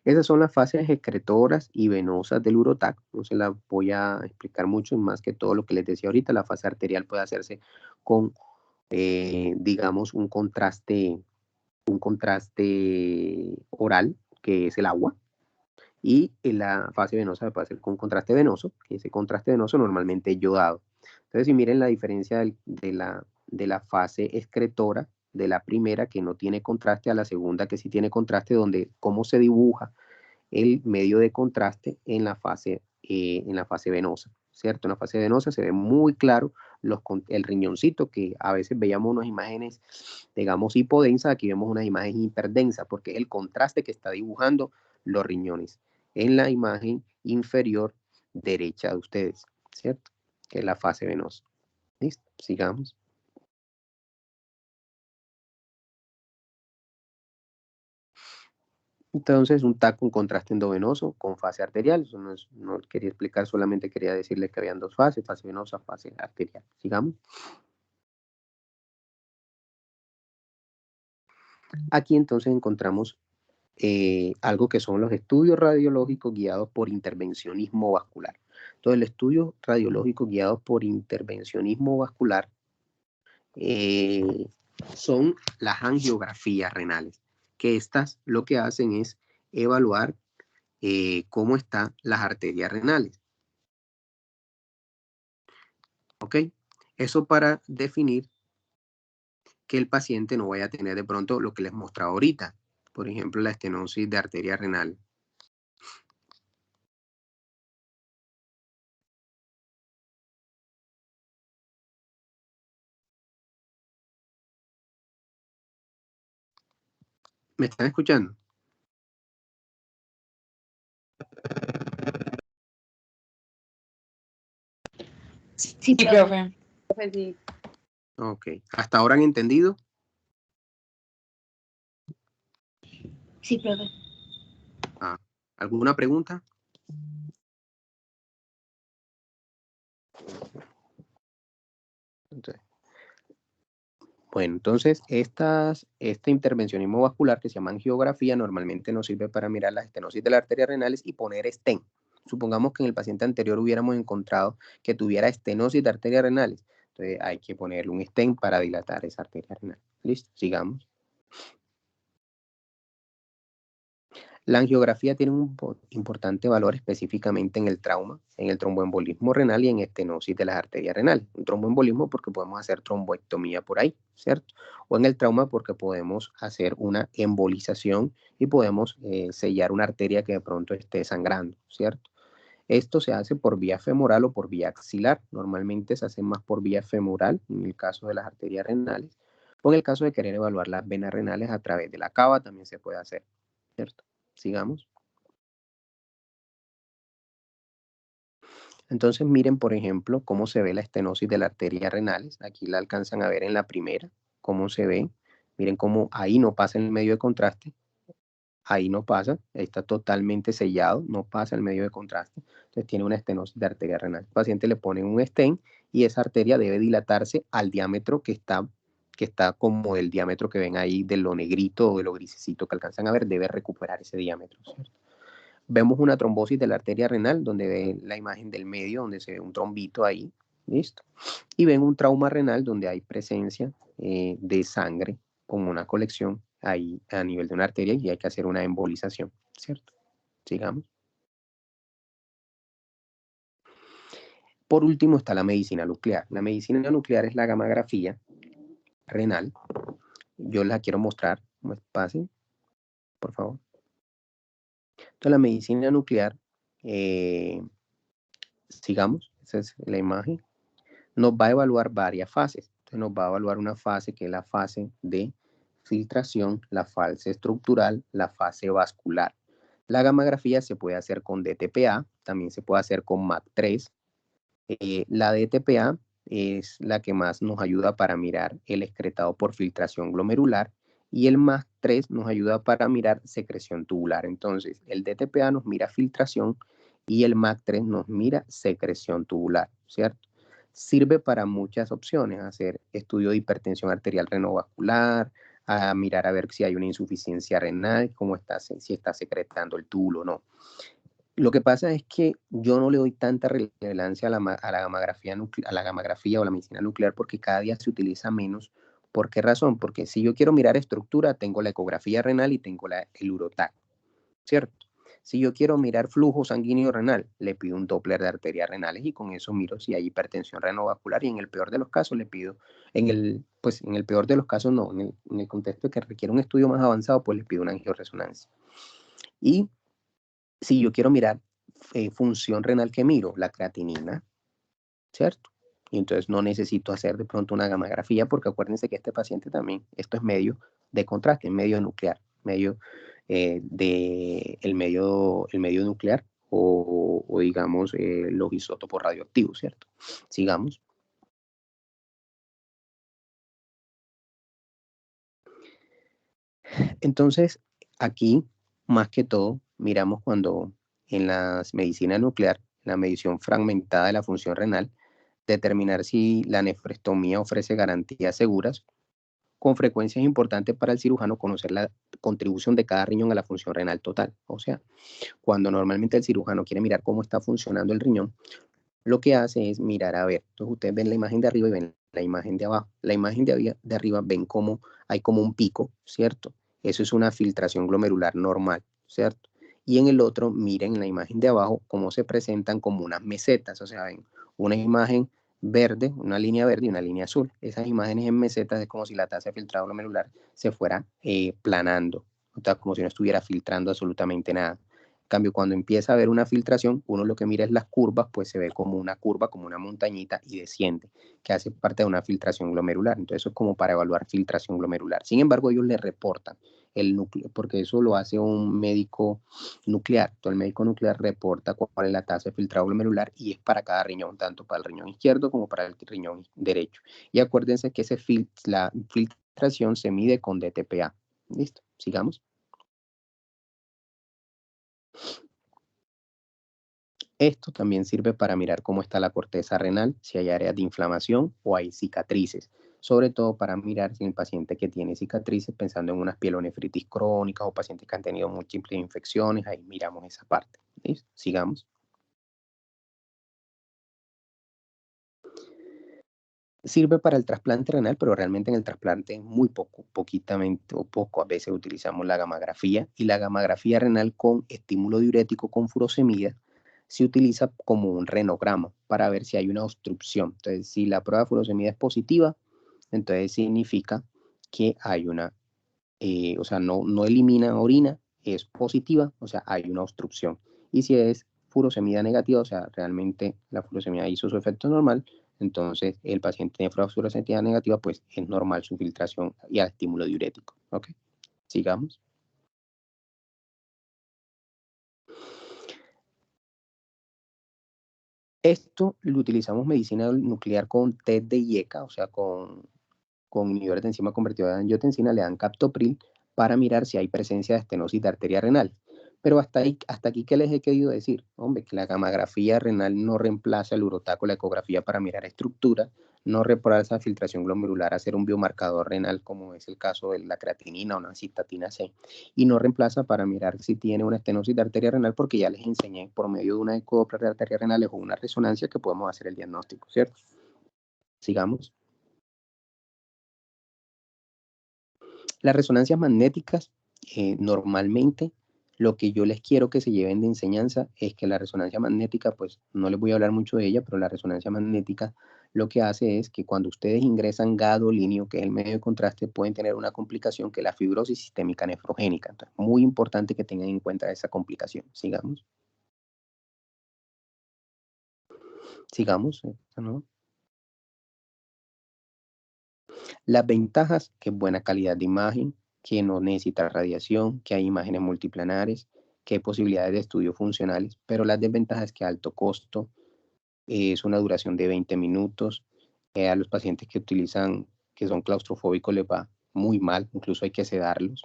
Esas son las fases excretoras y venosas del urotac. No se las voy a explicar mucho, más que todo lo que les decía ahorita. La fase arterial puede hacerse con, digamos, un contraste oral, que es el agua. Y en la fase venosa se puede hacer con contraste venoso, que ese contraste venoso normalmente es yodado. Entonces, si miren la diferencia de la fase excretora, de la primera que no tiene contraste a la segunda que sí tiene contraste, donde cómo se dibuja el medio de contraste en la fase venosa, ¿cierto? En la fase venosa se ve muy claro el riñoncito, que a veces veíamos unas imágenes, digamos, hipodensas, aquí vemos unas imágenes hiperdensas, porque es el contraste que está dibujando los riñones en la imagen inferior derecha de ustedes, ¿cierto? Que es la fase venosa. ¿Listo? Sigamos. Entonces, un TAC con contraste endovenoso con fase arterial. Eso no quería explicar, solamente quería decirles que habían dos fases, fase venosa, fase arterial. Sigamos. Aquí entonces encontramos algo que son los estudios radiológicos guiados por intervencionismo vascular. Entonces, el estudio radiológico guiado por intervencionismo vascular son las angiografías renales, que estas lo que hacen es evaluar cómo están las arterias renales. ¿Ok? Eso para definir que el paciente no vaya a tener de pronto lo que les mostraba ahorita, por ejemplo, la estenosis de arteria renal. ¿Me están escuchando? Sí, profe. Pues sí. Ok. ¿Hasta ahora han entendido? Sí, profe. ¿Alguna pregunta? Bueno, entonces este intervencionismo vascular que se llama angiografía normalmente nos sirve para mirar las estenosis de las arterias renales y poner stent. Supongamos que en el paciente anterior hubiéramos encontrado que tuviera estenosis de arterias renales. Entonces hay que ponerle un stent para dilatar esa arteria renal. ¿Listo? Sigamos. La angiografía tiene un importante valor específicamente en el trauma, en el tromboembolismo renal y en estenosis de las arterias renales. Un tromboembolismo porque podemos hacer tromboectomía por ahí, ¿cierto? O en el trauma porque podemos hacer una embolización y podemos sellar una arteria que de pronto esté sangrando, ¿cierto? Esto se hace por vía femoral o por vía axilar. Normalmente se hace más por vía femoral en el caso de las arterias renales. O en el caso de querer evaluar las venas renales a través de la cava también se puede hacer, ¿cierto? Sigamos. Entonces miren, por ejemplo, cómo se ve la estenosis de la arteria renal. Aquí la alcanzan a ver en la primera, cómo se ve. Miren cómo ahí no pasa el medio de contraste. Ahí no pasa, está totalmente sellado, no pasa el medio de contraste. Entonces tiene una estenosis de arteria renal. El paciente le ponen un stent y esa arteria debe dilatarse al diámetro que está como el diámetro que ven ahí de lo negrito o de lo grisecito que alcanzan a ver, debe recuperar ese diámetro, ¿cierto? Vemos una trombosis de la arteria renal, donde ven la imagen del medio, donde se ve un trombito ahí, ¿listo? Y ven un trauma renal, donde hay presencia de sangre, como una colección ahí a nivel de una arteria, y hay que hacer una embolización, ¿cierto? Sigamos. Por último está la medicina nuclear. La medicina nuclear es la gammagrafía renal. Yo la quiero mostrar, ¿me pase, por favor? Entonces la medicina nuclear, sigamos, esa es la imagen, nos va a evaluar varias fases. Entonces nos va a evaluar una fase que es la fase de filtración, la fase estructural, la fase vascular. La gammagrafía se puede hacer con DTPA, también se puede hacer con MAC3. La DTPA es la que más nos ayuda para mirar el excretado por filtración glomerular y el MAC3 nos ayuda para mirar secreción tubular. Entonces, el DTPA nos mira filtración y el MAC3 nos mira secreción tubular, ¿cierto? Sirve para muchas opciones, hacer estudio de hipertensión arterial renovascular, a mirar a ver si hay una insuficiencia renal, cómo está, si está secretando el túbulo o no. Lo que pasa es que yo no le doy tanta relevancia a la gammagrafía o la medicina nuclear porque cada día se utiliza menos. ¿Por qué razón? Porque si yo quiero mirar estructura, tengo la ecografía renal y tengo el urotac, ¿cierto? Si yo quiero mirar flujo sanguíneo renal, le pido un Doppler de arterias renales y con eso miro si hay hipertensión renovascular y en el peor de los casos le pido, en el peor de los casos no, en el contexto que requiere un estudio más avanzado, pues le pido una angioresonancia. Y si yo quiero mirar función renal, que miro la creatinina, ¿cierto? Y entonces no necesito hacer de pronto una gammagrafía porque acuérdense que este paciente también, esto es medio de contraste, medio nuclear, medio el medio nuclear o digamos los isótopos radioactivos, ¿cierto? Sigamos. Entonces, aquí, más que todo, miramos cuando en la medicina nuclear, la medición fragmentada de la función renal, determinar si la nefrectomía ofrece garantías seguras. Con frecuencia es importante para el cirujano conocer la contribución de cada riñón a la función renal total. O sea, cuando normalmente el cirujano quiere mirar cómo está funcionando el riñón, lo que hace es mirar a ver. Entonces ustedes ven la imagen de arriba y ven la imagen de abajo. La imagen de arriba ven cómo hay como un pico, ¿cierto? Eso es una filtración glomerular normal, ¿cierto? Y en el otro, miren la imagen de abajo cómo se presentan como unas mesetas, o sea, ven una imagen verde, una línea verde y una línea azul. Esas imágenes en mesetas es como si la tasa de filtrado glomerular se fuera planando, o sea, como si no estuviera filtrando absolutamente nada. En cambio, cuando empieza a haber una filtración, uno lo que mira es las curvas, pues se ve como una curva, como una montañita y desciende, que hace parte de una filtración glomerular. Entonces, eso es como para evaluar filtración glomerular. Sin embargo, ellos le reportan el núcleo, porque eso lo hace un médico nuclear. Entonces, el médico nuclear reporta cuál es la tasa de filtrado glomerular y es para cada riñón, tanto para el riñón izquierdo como para el riñón derecho. Y acuérdense que la filtración se mide con DTPA. ¿Listo? Sigamos. Esto también sirve para mirar cómo está la corteza renal, si hay áreas de inflamación o hay cicatrices, sobre todo para mirar si el paciente que tiene cicatrices, pensando en unas pielonefritis crónicas o pacientes que han tenido múltiples infecciones, ahí miramos esa parte. ¿Listo? Sigamos. Sirve para el trasplante renal, pero realmente en el trasplante muy poquitamente o poco a veces utilizamos la gammagrafía y la gammagrafía renal con estímulo diurético con furosemida se utiliza como un renograma para ver si hay una obstrucción. Entonces, si la prueba de furosemida es positiva, entonces significa que hay una, o sea, no elimina orina, es positiva, o sea, hay una obstrucción. Y si es furosemida negativa, o sea, realmente la furosemida hizo su efecto normal, entonces el paciente tiene furosemida negativa, pues es normal su filtración y al estímulo diurético. ¿Ok? Sigamos. Esto lo utilizamos medicina nuclear con test de IECA, o sea, con inhibidores de enzima convertidora de angiotensina, le dan captopril para mirar si hay presencia de estenosis de arteria renal. Pero hasta aquí, ¿qué les he querido decir? Hombre, que la gammagrafía renal no reemplaza el urotaco, la ecografía para mirar estructura, no reemplaza la filtración glomerular a hacer un biomarcador renal, como es el caso de la creatinina o la cistatina C, y no reemplaza para mirar si tiene una estenosis de arteria renal, porque ya les enseñé por medio de una ecodoppler de arteria renal o una resonancia que podemos hacer el diagnóstico, ¿cierto? Sigamos. Las resonancias magnéticas, normalmente, lo que yo les quiero que se lleven de enseñanza es que la resonancia magnética, pues no les voy a hablar mucho de ella, pero la resonancia magnética lo que hace es que cuando ustedes ingresan gadolinio, que es el medio de contraste, pueden tener una complicación que es la fibrosis sistémica nefrogénica. Entonces, muy importante que tengan en cuenta esa complicación. Sigamos. Sigamos, ¿no? Las ventajas, que es buena calidad de imagen, que no necesita radiación, que hay imágenes multiplanares, que hay posibilidades de estudio funcionales, pero las desventajas es que alto costo, es una duración de 20 minutos, a los pacientes que son claustrofóbicos les va muy mal, incluso hay que sedarlos,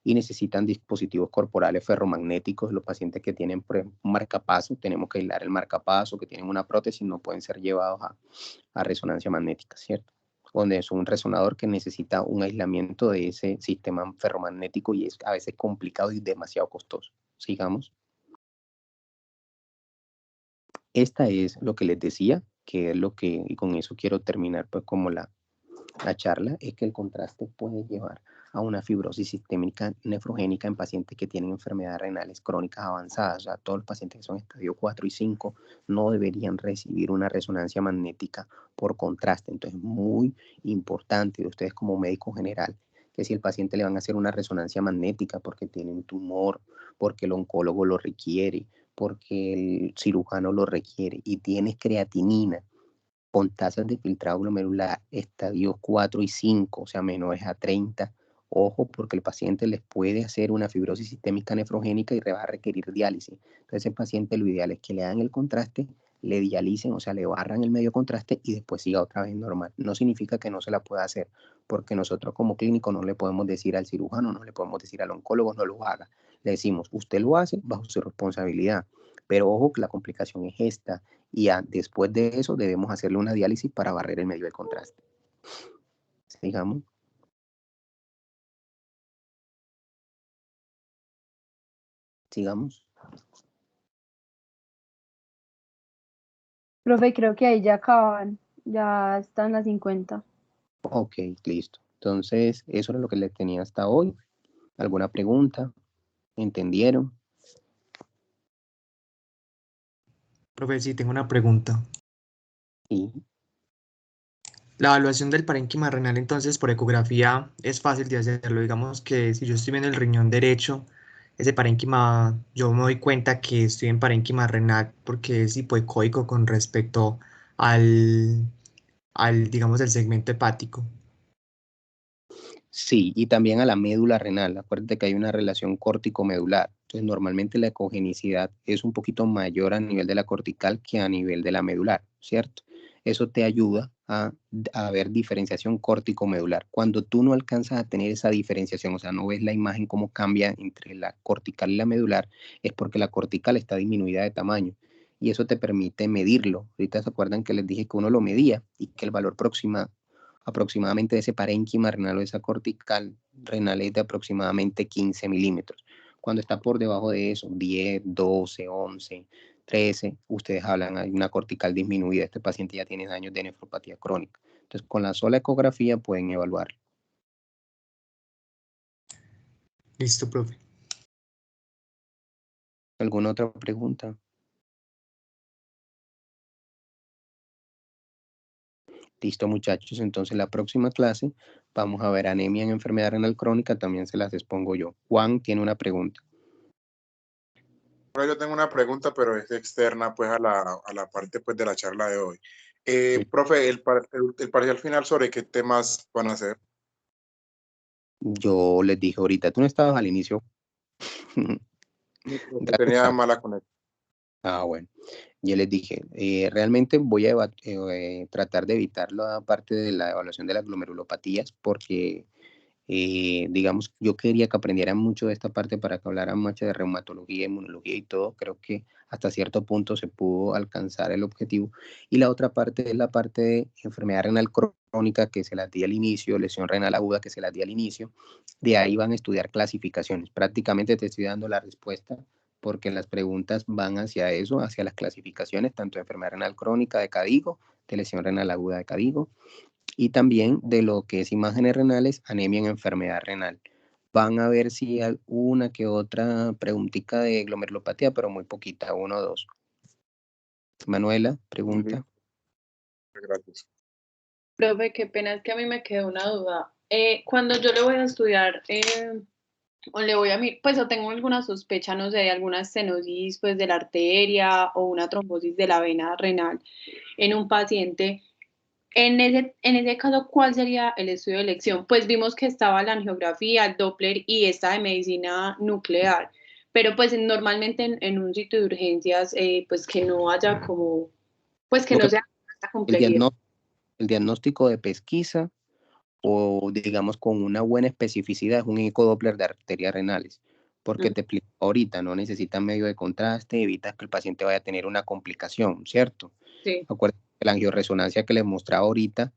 y necesitan dispositivos corporales ferromagnéticos. Los pacientes que tienen un marcapaso, tenemos que aislar el marcapaso, que tienen una prótesis, no pueden ser llevados a resonancia magnética, ¿cierto? Donde es un resonador que necesita un aislamiento de ese sistema ferromagnético y es a veces complicado y demasiado costoso. Sigamos. Esta es lo que les decía, que es lo que, y con eso quiero terminar pues como la charla, es que el contraste puede llevar a una fibrosis sistémica nefrogénica en pacientes que tienen enfermedades renales crónicas avanzadas. O sea, todos los pacientes que son estadio 4 y 5 no deberían recibir una resonancia magnética por contraste. Entonces, muy importante de ustedes como médico general, que si el paciente le van a hacer una resonancia magnética porque tiene un tumor, porque el oncólogo lo requiere, porque el cirujano lo requiere y tiene creatinina con tasas de filtrado glomerular estadios 4 y 5, o sea, menores a 30, ojo, porque el paciente les puede hacer una fibrosis sistémica nefrogénica y va a requerir diálisis. Entonces, el paciente lo ideal es que le hagan el contraste, le dialicen, o sea, le barran el medio contraste y después siga otra vez normal. No significa que no se la pueda hacer, porque nosotros como clínico no le podemos decir al cirujano, no le podemos decir al oncólogo, no lo haga. Le decimos, usted lo hace bajo su responsabilidad, pero ojo que la complicación es esta, y después de eso debemos hacerle una diálisis para barrer el medio de contraste. Sigamos. Sigamos. Profe, creo que ahí ya acaban, ya están las 50. Ok, listo. Entonces, eso era lo que les tenía hasta hoy. ¿Alguna pregunta? ¿Entendieron? Profe, sí, tengo una pregunta. Sí. La evaluación del parénquima renal, entonces, por ecografía es fácil de hacerlo. Digamos que si yo estoy viendo el riñón derecho, ese parénquima, yo me doy cuenta que estoy en parénquima renal porque es hipoecoico con respecto al, digamos, el segmento hepático. Sí, y también a la médula renal. Acuérdate que hay una relación córtico-medular. Entonces, normalmente la ecogenicidad es un poquito mayor a nivel de la cortical que a nivel de la medular, ¿cierto? Eso te ayuda a ver diferenciación córtico-medular. Cuando tú no alcanzas a tener esa diferenciación, o sea, no ves la imagen cómo cambia entre la cortical y la medular, es porque la cortical está disminuida de tamaño. Y eso te permite medirlo. Ahorita se acuerdan que les dije que uno lo medía y que el valor aproximadamente de ese parénquima renal o de esa cortical renal es de aproximadamente 15 milímetros. Cuando está por debajo de eso, 10, 12, 11, 13, ustedes hablan, hay una cortical disminuida, este paciente ya tiene daños de nefropatía crónica. Entonces, con la sola ecografía pueden evaluarlo. Listo, profe. ¿Alguna otra pregunta? Listo, muchachos. Entonces, la próxima clase vamos a ver anemia en enfermedad renal crónica, también se las expongo yo. Juan tiene una pregunta. Yo tengo una pregunta, pero es externa pues a la parte pues de la charla de hoy. Profe, el parcial final, ¿sobre qué temas van a hacer? Yo les dije ahorita, tú no estabas al inicio. Tenía mala conexión. Bueno, yo les dije, realmente voy a tratar de evitar la parte de la evaluación de las glomerulopatías porque, digamos, yo quería que aprendieran mucho de esta parte para que hablaran mucho de reumatología, inmunología y todo. Creo que hasta cierto punto se pudo alcanzar el objetivo. Y la otra parte es la parte de enfermedad renal crónica que se las di al inicio, lesión renal aguda que se las di al inicio. De ahí van a estudiar clasificaciones. Prácticamente te estoy dando la respuesta porque las preguntas van hacia eso, hacia las clasificaciones, tanto de enfermedad renal crónica de CADIGO, de lesión renal aguda de CADIGO, y también de lo que es imágenes renales, anemia en enfermedad renal. Van a ver si hay una que otra preguntita de glomerulopatía, pero muy poquita, 1 o 2. Manuela, pregunta. Gracias. Profe, qué pena, es que a mí me quedó una duda. Cuando yo le voy a estudiar o le voy a mirar, pues o tengo alguna sospecha, no sé, de alguna estenosis pues de la arteria o una trombosis de la vena renal en un paciente, en ese caso, ¿cuál sería el estudio de elección? Pues vimos que estaba la angiografía, el Doppler y esta de medicina nuclear, pero pues normalmente en un sitio de urgencias, pues que no haya como, pues que no sea tanta El complejidad. diagnóstico de pesquisa o digamos con una buena especificidad es un ecodoppler de arterias renales, porque te explico ahorita, no necesitas medio de contraste, evitas que el paciente vaya a tener una complicación, ¿cierto? Sí. Acuérdense que la angioresonancia que les mostraba ahorita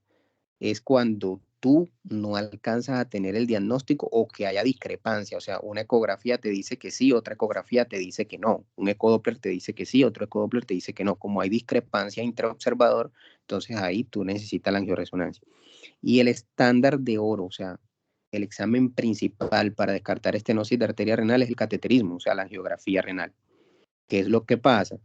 es cuando tú no alcanzas a tener el diagnóstico o que haya discrepancia, o sea, una ecografía te dice que sí, otra ecografía te dice que no, un ecodoppler te dice que sí, otro ecodoppler te dice que no, como hay discrepancia intraobservador, entonces ahí tú necesitas la angioresonancia. Y el estándar de oro, o sea, el examen principal para descartar estenosis de arteria renal es el cateterismo, o sea, la angiografía renal. ¿Qué es lo que pasa?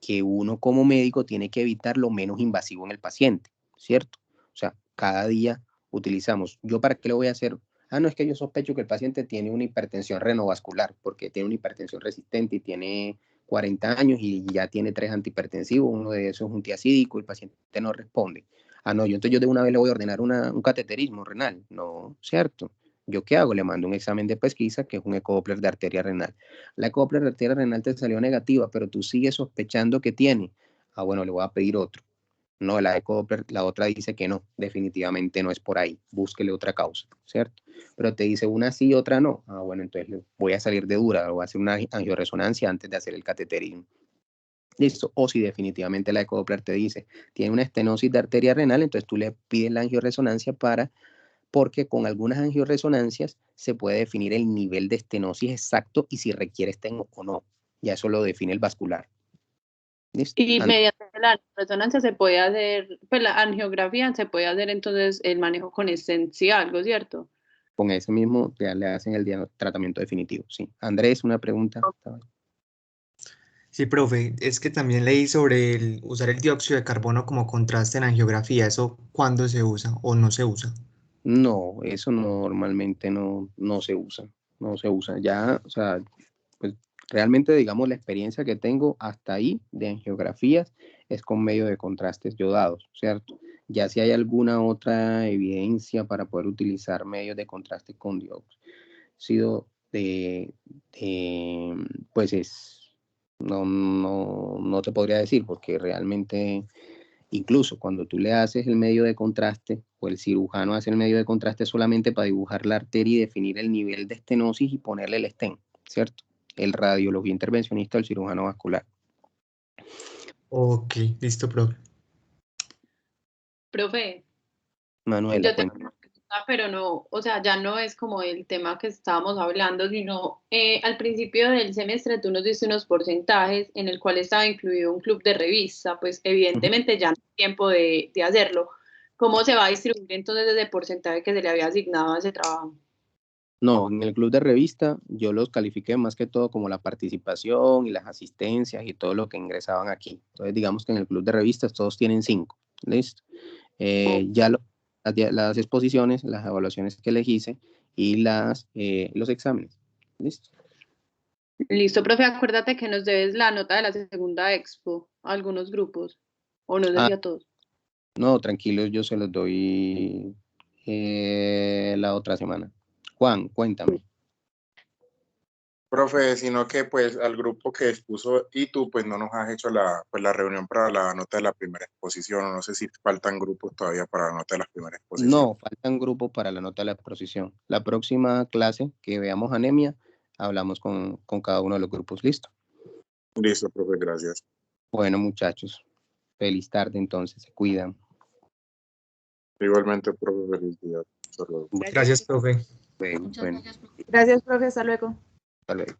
Que uno como médico tiene que evitar lo menos invasivo en el paciente, ¿cierto? O sea, cada día utilizamos, ¿yo para qué lo voy a hacer? No, es que yo sospecho que el paciente tiene una hipertensión renovascular, porque tiene una hipertensión resistente y tiene 40 años y ya tiene 3 antihipertensivos, uno de esos es un tiacídico, el paciente no responde. No, entonces yo de una vez le voy a ordenar un cateterismo renal, no, ¿cierto? ¿Yo qué hago? Le mando un examen de pesquisa, que es un ecodoppler de arteria renal. La ecodoppler de arteria renal te salió negativa, pero tú sigues sospechando que tiene. Bueno, le voy a pedir otro. No, la ecodoppler, la otra dice que no, definitivamente no es por ahí, búsquele otra causa, ¿cierto? Pero te dice una sí y otra no. Bueno, entonces voy a salir de dura, voy a hacer una angioresonancia antes de hacer el cateterismo. Listo. O si definitivamente la ecodoppler te dice, tiene una estenosis de arteria renal, entonces tú le pides la angioresonancia porque con algunas angioresonancias se puede definir el nivel de estenosis exacto y si requiere esteno o no. Ya eso lo define el vascular. ¿Listo? Y mediante la resonancia se puede hacer, pues la angiografía se puede hacer entonces el manejo con stent, sí, algo, ¿cierto? Con ese mismo ya le hacen el tratamiento definitivo, sí. Andrés, una pregunta. Sí, profe, es que también leí sobre usar el dióxido de carbono como contraste en angiografía. ¿Eso cuándo se usa o no se usa? No, eso normalmente no se usa, no se usa. Ya, o sea, pues realmente, digamos, la experiencia que tengo hasta ahí de angiografías es con medio de contrastes yodados, ¿cierto? Ya si hay alguna otra evidencia para poder utilizar medios de contraste con dióxido pues no te podría decir, porque realmente incluso cuando tú le haces el medio de contraste o el cirujano hace el medio de contraste solamente para dibujar la arteria y definir el nivel de estenosis y ponerle el stent, ¿cierto? El radiólogo intervencionista o el cirujano vascular. Ok, listo, profe. Profe, Manuela, yo tengo una pregunta, pero no, o sea, ya no es como el tema que estábamos hablando, sino al principio del semestre tú nos diste unos porcentajes en el cual estaba incluido un club de revista, pues evidentemente ya no hay tiempo de hacerlo. ¿Cómo se va a distribuir entonces ese porcentaje que se le había asignado a ese trabajo? No, en el club de revista yo los califiqué más que todo como la participación y las asistencias y todo lo que ingresaban aquí. Entonces digamos que en el club de revistas todos tienen 5, ¿listo? Ya las exposiciones, las evaluaciones que les hice y los exámenes, ¿listo? Listo, profe, acuérdate que nos debes la nota de la segunda expo a algunos grupos, o no sé si a todos. No, tranquilos, yo se los doy la otra semana. Juan, cuéntame. Profe, sino que pues al grupo que expuso y tú pues no nos has hecho la reunión para la nota de la primera exposición, o no sé si faltan grupos todavía para la nota de la primera exposición. No, faltan grupos para la nota de la exposición. La próxima clase que veamos anemia, hablamos con cada uno de los grupos. ¿Listo? Listo, profe, gracias. Bueno, muchachos, feliz tarde entonces, se cuidan. Igualmente, profe, feliz día. Hasta luego. Gracias, profe. Bueno, Muchas bueno, gracias, profe. Gracias, profe. Hasta luego. hasta luego.